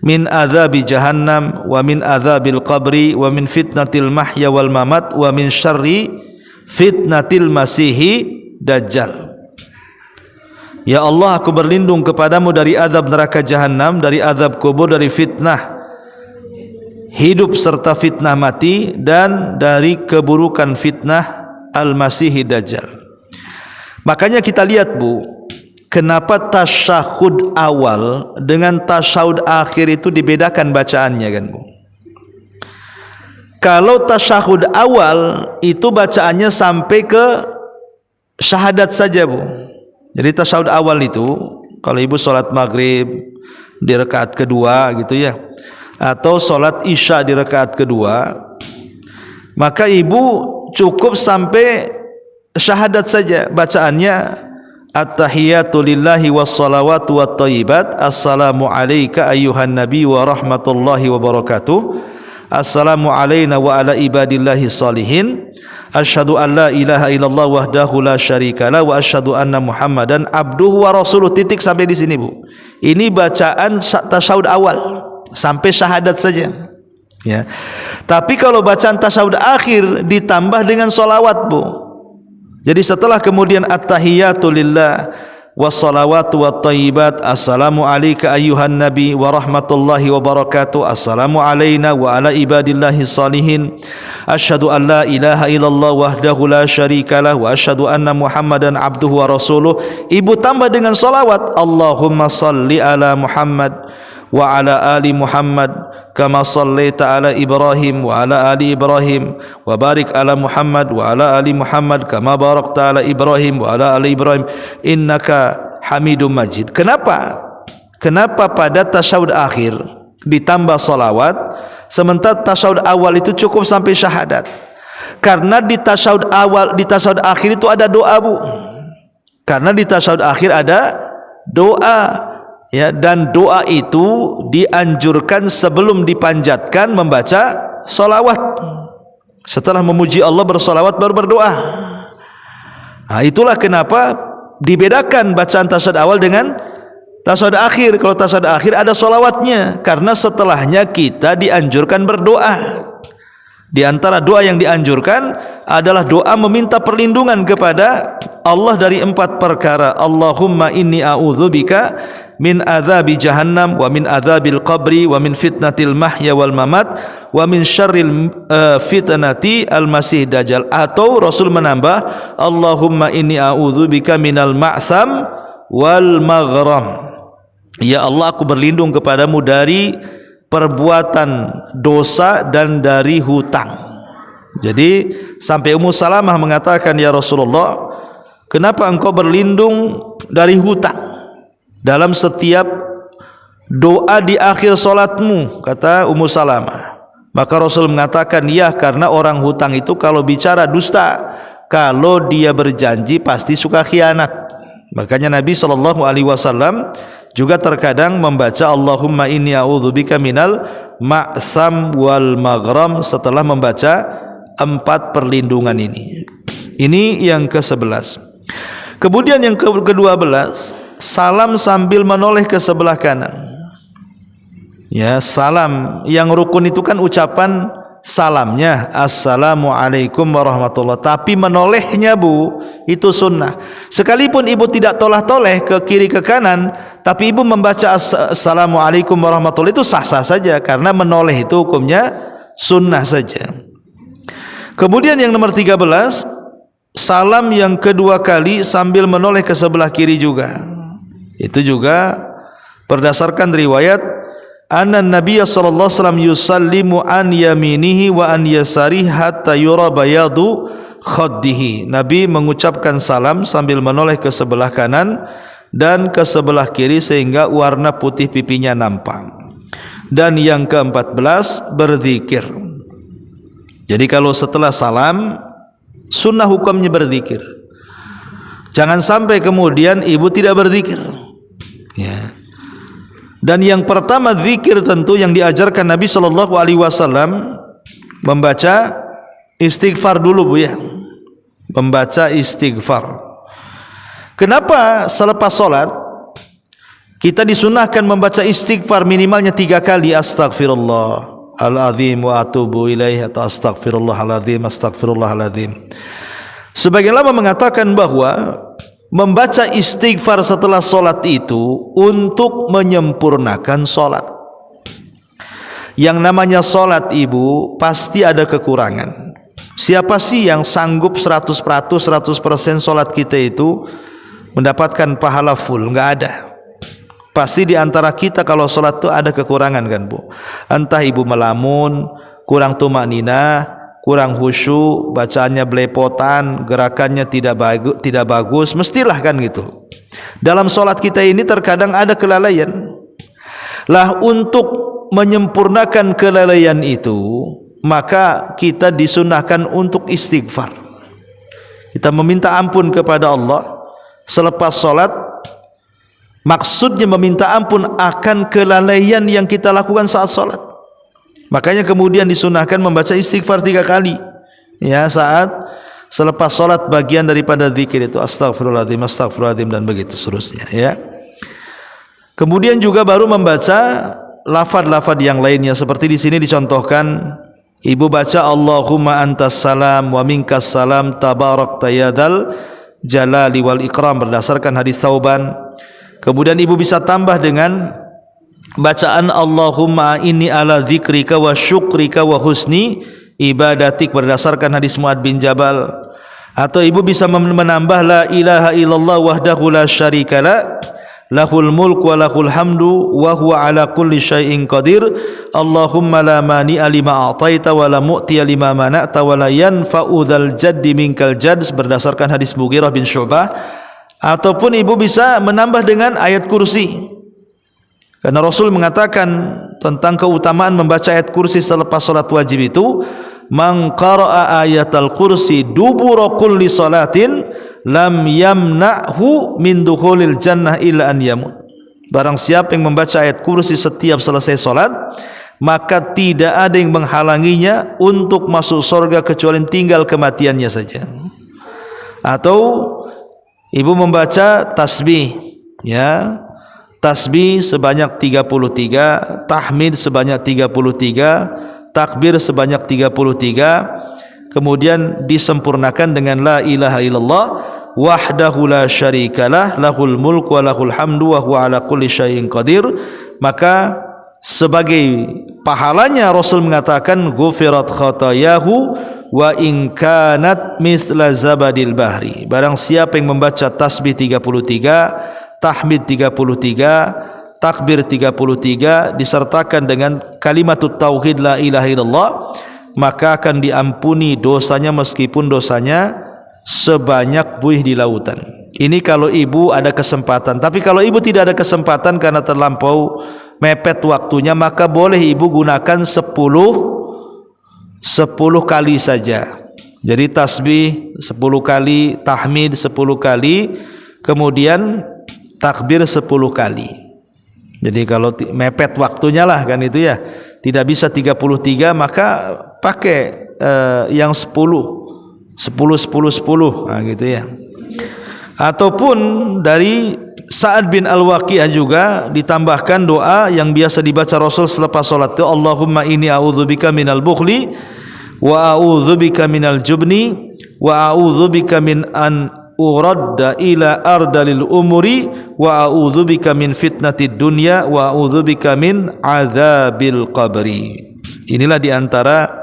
min adzabi jahannam wa min adzabil qabri wa min fitnatil mahya wal mamat wa min syarri fitnatil masihi dajjal. Ya Allah, aku berlindung kepadamu dari azab neraka jahannam, dari azab kubur, dari fitnah hidup serta fitnah mati, dan dari keburukan fitnah al-masihi dajjal. Makanya kita lihat, Bu, kenapa tasyahud awal dengan tasyahud akhir itu dibedakan bacaannya, kan, Bu? Kalau tasyahud awal itu bacaannya sampai ke syahadat saja, Bu. Jadi tasyahud awal itu kalau ibu sholat maghrib di rakaat kedua gitu ya, atau sholat isya di rakaat kedua, maka ibu cukup sampai syahadat saja. Bacaannya at-tahiyatu lillahi wassalawatu wattayyibat, assalamu alayka ayyuhan nabi wa rahmatullahi wa barakatuh, assalamu alayna wa ala ibadillahi salihin, asyhadu an la ilaha illallah wahdahu la syarikalah wa asyhadu anna muhammadan abduhu wa rasuluh. Titik sampai di sini, Bu. Ini bacaan tasyahud awal sampai syahadat saja, ya. Tapi kalau bacaan tasyahud akhir ditambah dengan sholawat, Bu. Jadi setelah kemudian at-tahiyatu lillah wassalawatu wattayyibat, assalamu alayka ayyuhan nabi wa rahmatullahi wa barakatuh, assalamu alayna wa ala ibadillahi salihin, asyhadu an la ilaha illallah wahdahu la syarikalah wa asyhadu anna muhammadan abduhu wa rasuluh. Ibu tambah dengan salawat, Allahumma salli ala Muhammad wa ala ali Muhammad kama sallaita ala Ibrahim wa ala ali Ibrahim wa barik ala Muhammad wa ala ali Muhammad kama barakta ala Ibrahim wa ala ali Ibrahim innaka Hamidum Majid. Kenapa pada tasyahud akhir ditambah salawat, sementara tasyahud awal itu cukup sampai syahadat? Karena di tasyahud awal, di tasyahud akhir itu ada doa, Bu. Karena di tasyahud akhir ada doa, ya, dan doa itu dianjurkan sebelum dipanjatkan membaca salawat. Setelah memuji Allah bersalawat baru berdoa. Nah, itulah kenapa dibedakan bacaan tasyahud awal dengan tasyahud akhir. Kalau tasyahud akhir ada salawatnya, karena setelahnya kita dianjurkan berdoa. Di antara doa yang dianjurkan adalah doa meminta perlindungan kepada Allah dari 4 perkara. Allahumma inni a'udzubika min adzabi jahannam wa min adzabil qabri wa min fitnatil mahya wal mamat wa min syarril fitnati al masih dajjal. Atau Rasul menambah, Allahumma inni a'udzubika minal ma'tham wal maghram. Ya Allah, aku berlindung kepadamu dari perbuatan dosa dan dari hutang. Jadi sampai Ummu Salamah mengatakan, ya Rasulullah, kenapa engkau berlindung dari hutang dalam setiap doa di akhir solatmu? Kata Ummu Salamah. Maka Rasul mengatakan, ya, karena orang hutang itu kalau bicara dusta, kalau dia berjanji pasti suka khianat. Makanya Nabi SAW juga terkadang membaca Allahumma inni a'udzubika minal ma'tham wal maghram setelah membaca 4 perlindungan ini. Ini yang ke-11. Kemudian yang ke-12, salam sambil menoleh ke sebelah kanan. Ya, salam yang rukun itu kan ucapan salamnya, assalamualaikum warahmatullah, tapi menolehnya, Bu, itu sunnah. Sekalipun ibu tidak tolah-toleh ke kiri ke kanan, tapi ibu membaca assalamualaikum warahmatullah, itu sah-sah saja, karena menoleh itu hukumnya sunnah saja. Kemudian yang nomor 13, salam yang kedua kali sambil menoleh ke sebelah kiri juga. Itu juga berdasarkan riwayat anna Nabiy sallallahu alaihi wasallam yusallimu an yaminihi wa an yasarihi hatta yura bayadu khaddihi. Nabi mengucapkan salam sambil menoleh ke sebelah kanan dan ke sebelah kiri sehingga warna putih pipinya nampak. Dan yang ke-14 berzikir. Jadi kalau setelah salam sunnah hukumnya berzikir. Jangan sampai kemudian ibu tidak berzikir. Ya. Dan yang pertama zikir tentu yang diajarkan Nabi sallallahu alaihi wasallam membaca istighfar dulu Bu ya. Membaca istighfar. Kenapa selepas salat kita disunahkan membaca istighfar minimalnya 3 kali, astaghfirullah al-azim wa atubu ilaih, atau astaghfirullahaladzim, astaghfirullahaladzim. Sebagian ulama mengatakan bahwa membaca istighfar setelah salat itu untuk menyempurnakan salat. Yang namanya salat ibu pasti ada kekurangan. Siapa sih yang sanggup 100% salat kita itu mendapatkan pahala full? Enggak ada. Pasti di antara kita kalau salat itu ada kekurangan kan Bu. Entah ibu melamun, kurang tumakninah, kurang khusyuk, bacaannya belepotan, gerakannya tidak bagus, mestilah kan gitu. Dalam salat kita ini terkadang ada kelalaian. Lah untuk menyempurnakan kelalaian itu, maka kita disunahkan untuk istighfar. Kita meminta ampun kepada Allah selepas salat. Maksudnya meminta ampun akan kelalaian yang kita lakukan saat salat. Makanya kemudian disunahkan membaca istighfar 3 kali. Ya, saat selepas salat bagian daripada zikir itu astaghfirullahaladzim, astaghfirullahaladzim dan begitu seterusnya ya. Kemudian juga baru membaca lafaz-lafaz yang lainnya seperti di sini dicontohkan ibu baca Allahumma antas salam wa minkas salam tabarakta ya dzal jalali wal ikram berdasarkan hadis Tsauban. Kemudian ibu bisa tambah dengan bacaan Allahumma inni ala dzikrika wa syukrika wa husni ibadatik berdasarkan hadis Mu'ad bin Jabal. Atau ibu bisa menambah la ilaha illallah wahdahu la syarikalah lahul mulk wa lahul hamdu wa huwa ala kulli syai'in qadir. Allahumma la mani'a lima a'taita wa la mu'tiya lima mana'ta wa la yanfa'u dzal jaddi minkal jadd berdasarkan hadis Mughirah bin Syu'bah. Ataupun ibu bisa menambah dengan ayat kursi. Karena Rasul mengatakan tentang keutamaan membaca ayat kursi selepas salat wajib itu, man qara'a ayatal kursi dubura kulli salatin lam yamna'hu min dukhulil jannah illa an yamut. Barang siapa yang membaca ayat kursi setiap selesai salat, maka tidak ada yang menghalanginya untuk masuk surga kecuali tinggal kematiannya saja. Atau ibu membaca tasbih ya. Tasbih sebanyak 33, tahmid sebanyak 33, takbir sebanyak 33. Kemudian disempurnakan dengan la ilaha illallah wahdahu la syarikalah lahul mulk wa lahul hamdu wa huwa ala kulli syai'in qadir. Maka sebagai pahalanya Rasul mengatakan ghufirat khatayahu wa in kanat mithla zabadil bahri. Barang siapa yang membaca tasbih 33, tahmid 33, takbir 33 disertakan dengan kalimatut tauhid la ilaha illallah, maka akan diampuni dosanya meskipun dosanya sebanyak buih di lautan. Ini kalau ibu ada kesempatan. Tapi kalau ibu tidak ada kesempatan karena terlampau mepet waktunya, maka boleh ibu gunakan 10 kali saja. Jadi tasbih 10 kali, tahmid 10 kali, kemudian takbir 10 kali. Jadi kalau mepet waktunya lah kan itu ya, tidak bisa 33, maka pakai yang 10 nah gitu ya. Ataupun dari Sa'ad bin Al-Waqi'ah juga ditambahkan doa yang biasa dibaca Rasul selepas salat itu, Allahumma inni a'udzubika minal bukhli wa a'udzubika minal jubni wa a'udzubika min an uradda ila ardalil umuri wa a'udzubika min fitnatid dunya wa a'udzubika min adzabil qabri. Inilah diantara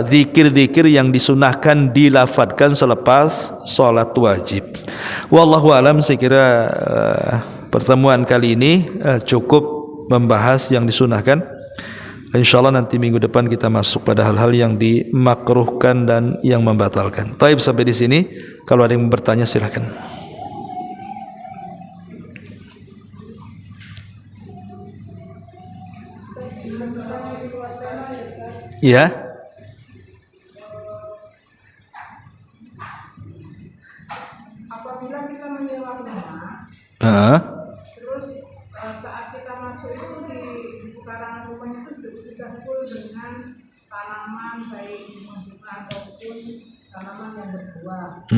zikir-zikir yang disunahkan dilafadzkan selepas salat wajib. Wallahu alam, saya kira pertemuan kali ini cukup membahas yang disunahkan. InsyaAllah nanti minggu depan kita masuk pada hal-hal yang dimakruhkan dan yang membatalkan. Taib, sampai di sini. Kalau ada yang bertanya silakan. Ya. Apabila kita menyewa rumah, terus saat kita masuk itu di pekarangan rumah itu sudah full dengan tanaman baik bunga ataupun tanaman yang berbuah.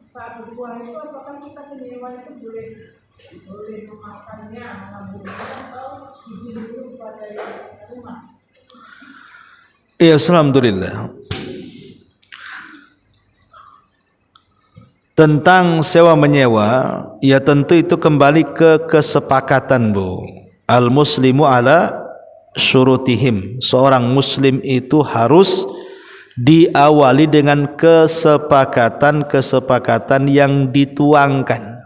Saat berbuah itu apakah kita penyewa itu boleh memakannya, mengambilnya atau izin dulu pada rumah? Ya, alhamdulillah. Tentang sewa menyewa, ya tentu itu kembali ke kesepakatan, Bu. Al-muslimu ala syurutihim. Seorang muslim itu harus diawali dengan kesepakatan yang dituangkan.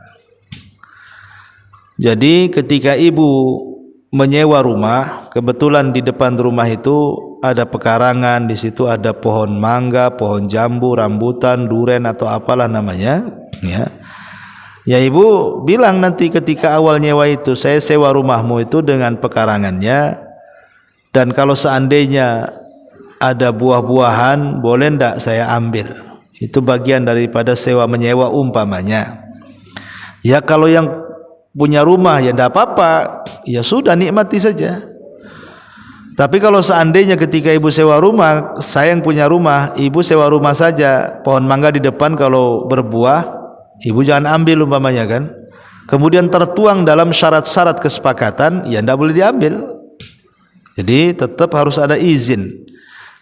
Jadi ketika ibu menyewa rumah, kebetulan di depan rumah itu ada pekarangan, di situ ada pohon mangga, pohon jambu, rambutan, duren atau apalah namanya, ya. Ya ibu bilang nanti ketika awal nyewa itu, saya sewa rumahmu itu dengan pekarangannya, dan kalau seandainya ada buah-buahan boleh ndak saya ambil. Itu bagian daripada sewa menyewa umpamanya. Ya kalau yang punya rumah ya ndak apa-apa, ya sudah nikmati saja. Tapi kalau seandainya ketika ibu sewa rumah, saya yang punya rumah, ibu sewa rumah saja, pohon mangga di depan kalau berbuah, ibu jangan ambil umpamanya kan. Kemudian tertuang dalam syarat-syarat kesepakatan, ya tidak boleh diambil. Jadi tetap harus ada izin.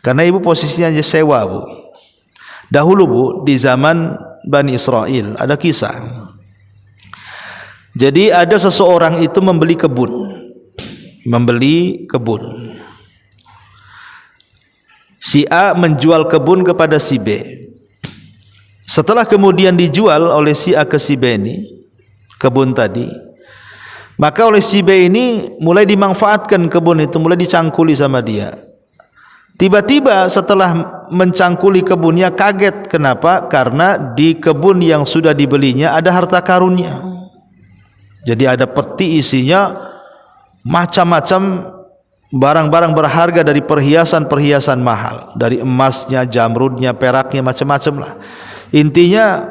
Karena ibu posisinya sewa, Bu. Dahulu, Bu, di zaman Bani Israel ada kisah. Jadi ada seseorang itu membeli kebun. Si A menjual kebun kepada si B. Setelah kemudian dijual oleh si A ke si B ini kebun tadi, maka oleh si B ini mulai dimanfaatkan kebun itu, mulai dicangkuli sama dia. Tiba-tiba setelah mencangkuli kebunnya kaget. Kenapa? Karena di kebun yang sudah dibelinya ada harta karunnya. Jadi ada peti isinya macam-macam barang-barang berharga, dari perhiasan-perhiasan mahal, dari emasnya, jamrudnya, peraknya, macam-macam lah. Intinya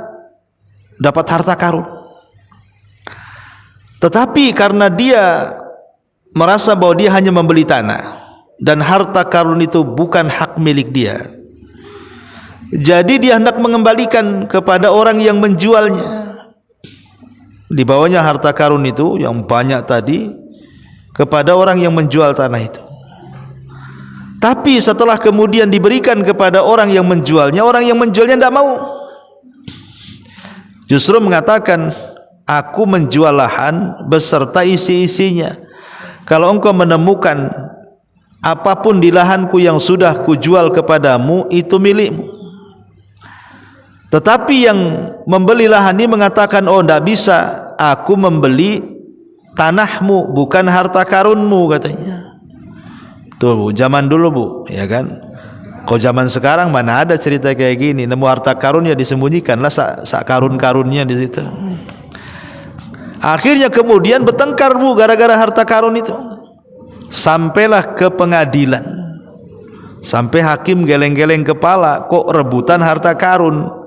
dapat harta karun. Tetapi karena dia merasa bahwa dia hanya membeli tanah dan harta karun itu bukan hak milik dia, jadi dia hendak mengembalikan kepada orang yang menjualnya. Dibawanya harta karun itu yang banyak tadi kepada orang yang menjual tanah itu. Tapi setelah kemudian diberikan kepada orang yang menjualnya tidak mau. Justru mengatakan, aku menjual lahan beserta isi-isinya. Kalau engkau menemukan apapun di lahanku yang sudah kujual kepadamu, itu milikmu. Tetapi yang membeli lahan ini mengatakan, oh tidak bisa, aku membeli tanahmu bukan harta karunmu, katanya. Tuh Bu, zaman dulu Bu, ya kan. Kau zaman sekarang mana ada cerita kayak gini, nemu harta karun ya disembunyikanlah sak karun-karunnya di situ. Akhirnya kemudian bertengkar Bu gara-gara harta karun itu. Sampailah ke pengadilan. Sampai hakim geleng-geleng kepala, kok rebutan harta karun?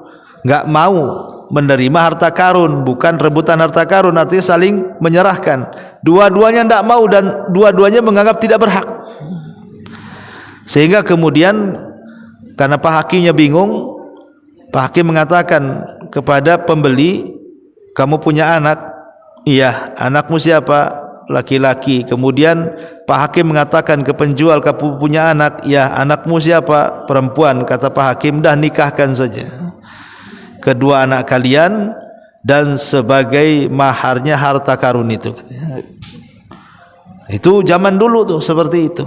Enggak mau menerima harta karun, bukan rebutan harta karun, artinya saling menyerahkan. Dua-duanya tidak mau dan dua-duanya menganggap tidak berhak. Sehingga kemudian karena Pak Hakimnya bingung, Pak Hakim mengatakan kepada pembeli, kamu punya anak? Iya. Anakmu siapa? Laki-laki. Kemudian Pak Hakim mengatakan ke penjual, kamu punya anak? Ya. Anakmu siapa? Perempuan. Kata Pak Hakim, dah nikahkan saja kedua anak kalian dan sebagai maharnya harta karun itu. Itu zaman dulu tuh seperti itu.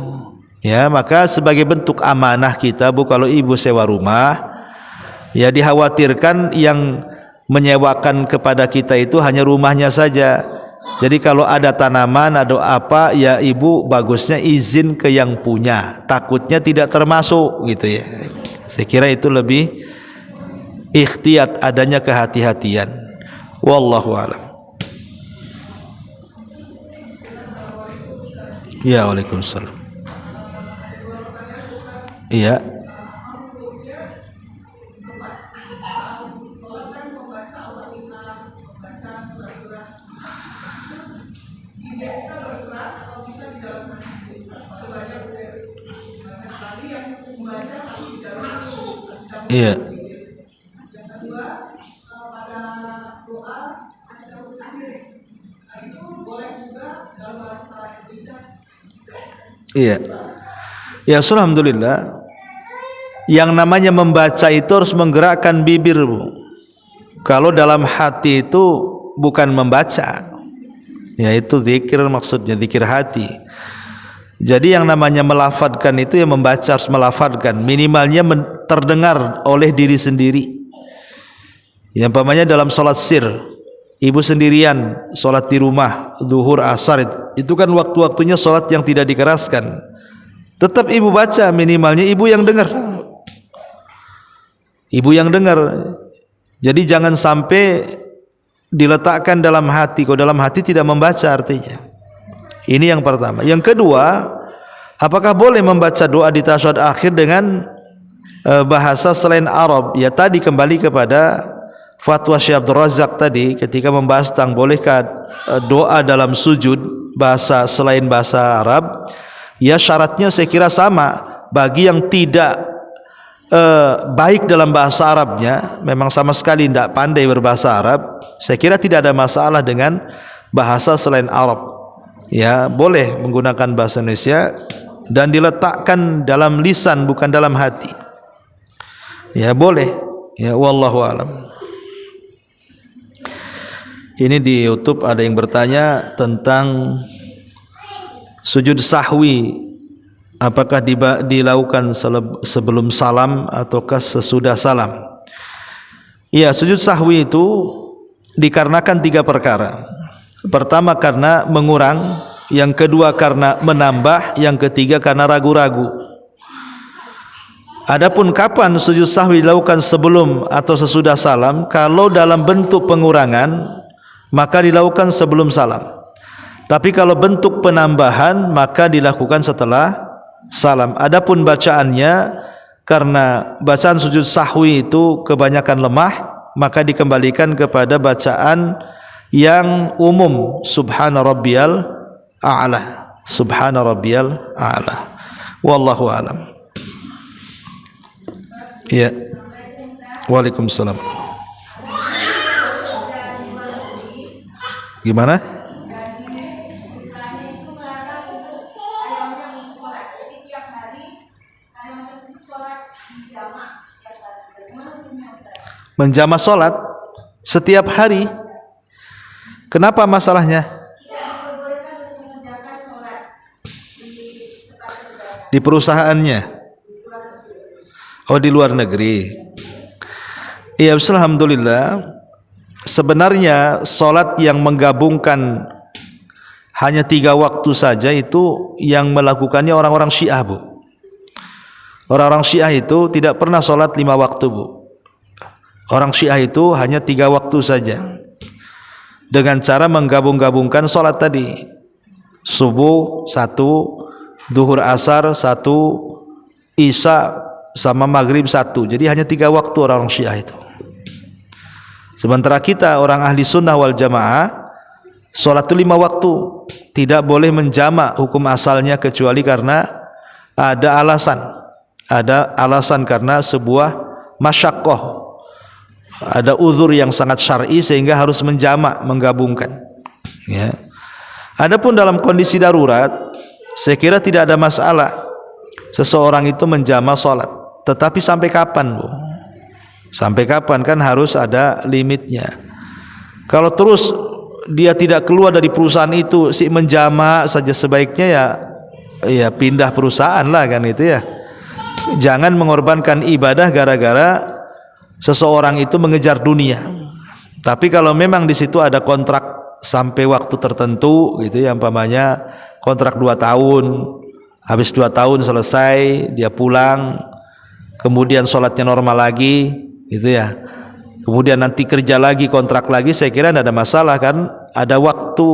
Ya, maka sebagai bentuk amanah kita Bu, kalau ibu sewa rumah, ya dikhawatirkan yang menyewakan kepada kita itu hanya rumahnya saja. Jadi kalau ada tanaman, ada apa, ya ibu bagusnya izin ke yang punya. Takutnya tidak termasuk gitu ya. Saya kira itu lebih ikhtiyat, adanya kehati-hatian. Wallahu a'lam. Ya, waalaikumsalam. Iya. Iya. Iya. Ya, alhamdulillah. Yang namanya membaca itu harus menggerakkan bibir, Bu. Kalau dalam hati itu bukan membaca. Yaitu zikir, maksudnya zikir hati. Jadi yang namanya melafadzkan itu ya membaca, harus melafadzkan, minimalnya terdengar oleh diri sendiri. Yang umpamanya dalam sholat sir, ibu sendirian sholat di rumah, zuhur, asar, itu kan waktu-waktunya sholat yang tidak dikeraskan. Tetap ibu baca, minimalnya ibu yang dengar. Ibu yang dengar. Jadi jangan sampai diletakkan dalam hati. Kalau dalam hati tidak membaca artinya. Ini yang pertama. Yang kedua, apakah boleh membaca doa di tasyahud akhir dengan bahasa selain Arab? Ya tadi kembali kepada fatwa Syekh Abdul Razak tadi ketika membahas tentang bolehkah doa dalam sujud bahasa selain bahasa Arab. Ya syaratnya saya kira sama. Bagi yang tidak baik dalam bahasa Arabnya, memang sama sekali tidak pandai berbahasa Arab, saya kira tidak ada masalah dengan bahasa selain Arab. Ya boleh menggunakan bahasa Indonesia dan diletakkan dalam lisan bukan dalam hati. Ya boleh. Ya wallahu alam. Ini di YouTube ada yang bertanya tentang sujud sahwi, apakah dilakukan sebelum salam ataukah sesudah salam? Ya, sujud sahwi itu dikarenakan 3 perkara. Pertama karena mengurang, yang kedua karena menambah, yang ketiga karena ragu-ragu. Adapun kapan sujud sahwi dilakukan sebelum atau sesudah salam? Kalau dalam bentuk pengurangan, maka dilakukan sebelum salam. Tapi kalau bentuk penambahan, maka dilakukan setelah salam. Adapun bacaannya, karena bacaan sujud sahwi itu kebanyakan lemah, maka dikembalikan kepada bacaan yang umum, subhana rabbiyal a'la, subhana rabbiyal a'la. Wallahu alam. Ya. Waalaikumsalam. Gimana? Menjama sholat setiap hari. Kenapa masalahnya? Di perusahaannya. Oh, di luar negeri. Ya, alhamdulillah. Sebenarnya sholat yang menggabungkan hanya 3 waktu saja itu yang melakukannya orang-orang Syiah, Bu. Orang-orang Syiah itu tidak pernah sholat 5 waktu, Bu. Orang Syiah itu hanya 3 waktu saja. Dengan cara menggabung-gabungkan sholat tadi, subuh 1, duhur asar 1, isya sama maghrib 1. Jadi hanya 3 waktu orang Syiah itu. Sementara kita orang ahli sunnah wal jamaah, sholat itu 5 waktu. Tidak boleh menjamak hukum asalnya kecuali karena ada alasan. Ada alasan karena sebuah masyaqqah. Ada uzur yang sangat syar'i sehingga harus menjamak, menggabungkan. Ya. Adapun dalam kondisi darurat, saya kira tidak ada masalah seseorang itu menjamak sholat. Tetapi sampai kapan, Bu? Sampai kapan, kan harus ada limitnya. Kalau terus dia tidak keluar dari perusahaan itu, si menjamak saja, sebaiknya ya pindah perusahaan lah, kan itu ya. Jangan mengorbankan ibadah gara-gara seseorang itu mengejar dunia. Tapi kalau memang di situ ada kontrak sampai waktu tertentu gitu ya, umpamanya kontrak 2 tahun, habis 2 tahun selesai dia pulang, kemudian sholatnya normal lagi gitu ya, kemudian nanti kerja lagi, kontrak lagi, saya kira tidak ada masalah kan, ada waktu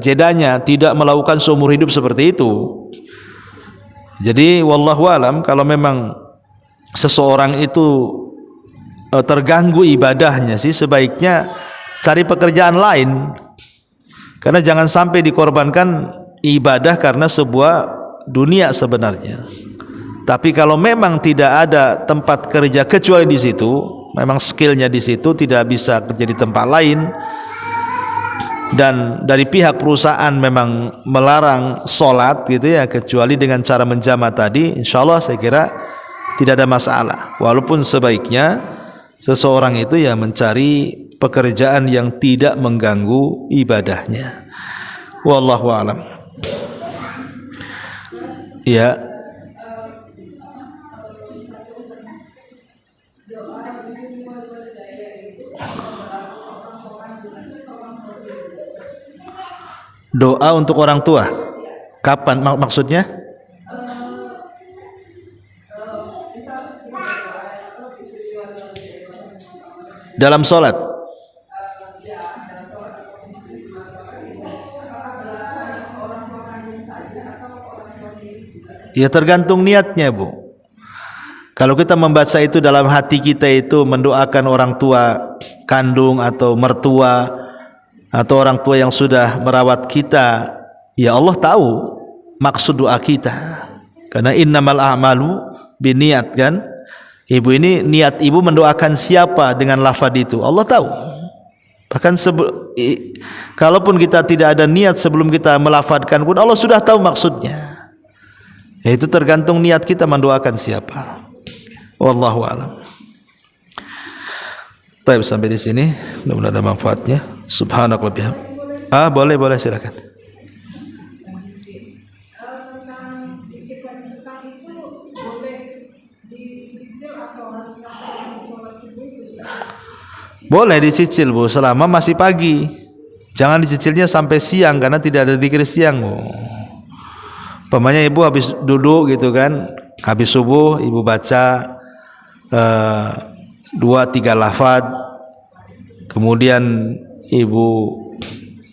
jedanya, tidak melakukan seumur hidup seperti itu. Jadi wallahu alam, kalau memang seseorang itu terganggu ibadahnya sih, sebaiknya cari pekerjaan lain, karena jangan sampai dikorbankan ibadah karena sebuah dunia sebenarnya. Tapi kalau memang tidak ada tempat kerja kecuali di situ, memang skillnya di situ, tidak bisa kerja di tempat lain, dan dari pihak perusahaan memang melarang sholat gitu ya, kecuali dengan cara menjamak tadi, insya Allah saya kira tidak ada masalah. Walaupun sebaiknya seseorang itu ya mencari pekerjaan yang tidak mengganggu ibadahnya. Wallahu a'lam. Ya. Doa untuk orang tua. Kapan maksudnya? Dalam sholat. Ya tergantung niatnya, Bu. Kalau kita membaca itu dalam hati kita itu mendoakan orang tua kandung atau mertua atau orang tua yang sudah merawat kita, ya Allah tahu maksud doa kita. Karena innamal a'malu binniyat kan. Ibu ini niat ibu mendoakan siapa dengan lafaz itu, Allah tahu. Bahkan kalaupun kita tidak ada niat sebelum kita melafadzkan pun Allah sudah tahu maksudnya. Ya, itu tergantung niat kita mendoakan siapa. Wallahu a'lam. Baik, sampai di sini. Mudah-mudahan ada manfaatnya. Subhanallah bihamdihi. Boleh silakan. Tentang zikir dan petang itu boleh dicicil atau harus langsung sholat subuh itu? Boleh dicicil, Bu, selama masih pagi. Jangan dicicilnya sampai siang karena tidak ada zikir siang, Bu. Umpamanya ibu habis duduk gitu kan, habis subuh ibu baca 2-3 lafaz, kemudian ibu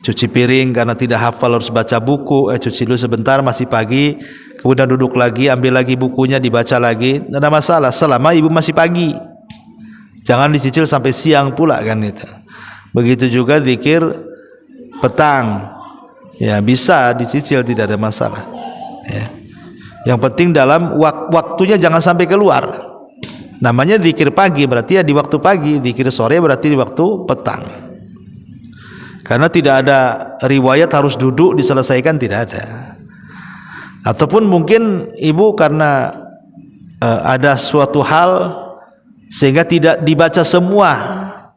cuci piring karena tidak hafal harus baca buku, cuci dulu sebentar masih pagi, kemudian duduk lagi ambil lagi bukunya dibaca lagi, tidak ada masalah selama ibu masih pagi. Jangan dicicil sampai siang pula kan itu. Begitu juga zikir petang, ya bisa dicicil, tidak ada masalah. Ya. Yang penting dalam waktunya jangan sampai keluar. Namanya zikir pagi berarti ya di waktu pagi, zikir sore berarti di waktu petang. Karena tidak ada riwayat harus duduk diselesaikan, tidak ada. Ataupun mungkin ibu karena ada suatu hal sehingga tidak dibaca semua,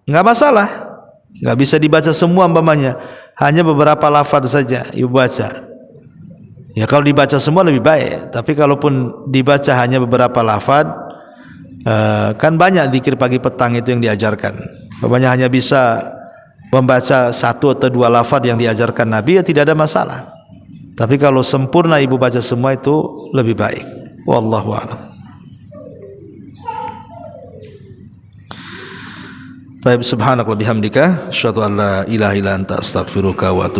nggak masalah, nggak bisa dibaca semua umpamanya, hanya beberapa lafaz saja ibu baca. Ya kalau dibaca semua lebih baik, tapi kalaupun dibaca hanya beberapa lafaz, kan banyak zikir pagi petang itu yang diajarkan. Umpamanya hanya bisa membaca 1 atau 2 lafaz yang diajarkan Nabi, ya tidak ada masalah. Tapi kalau sempurna ibu baca semua itu lebih baik. Wallahu a'lam. Baik, subhanakallah bihamdika, asyhadu an la ilaha illa anta astaghfiruka wa atubu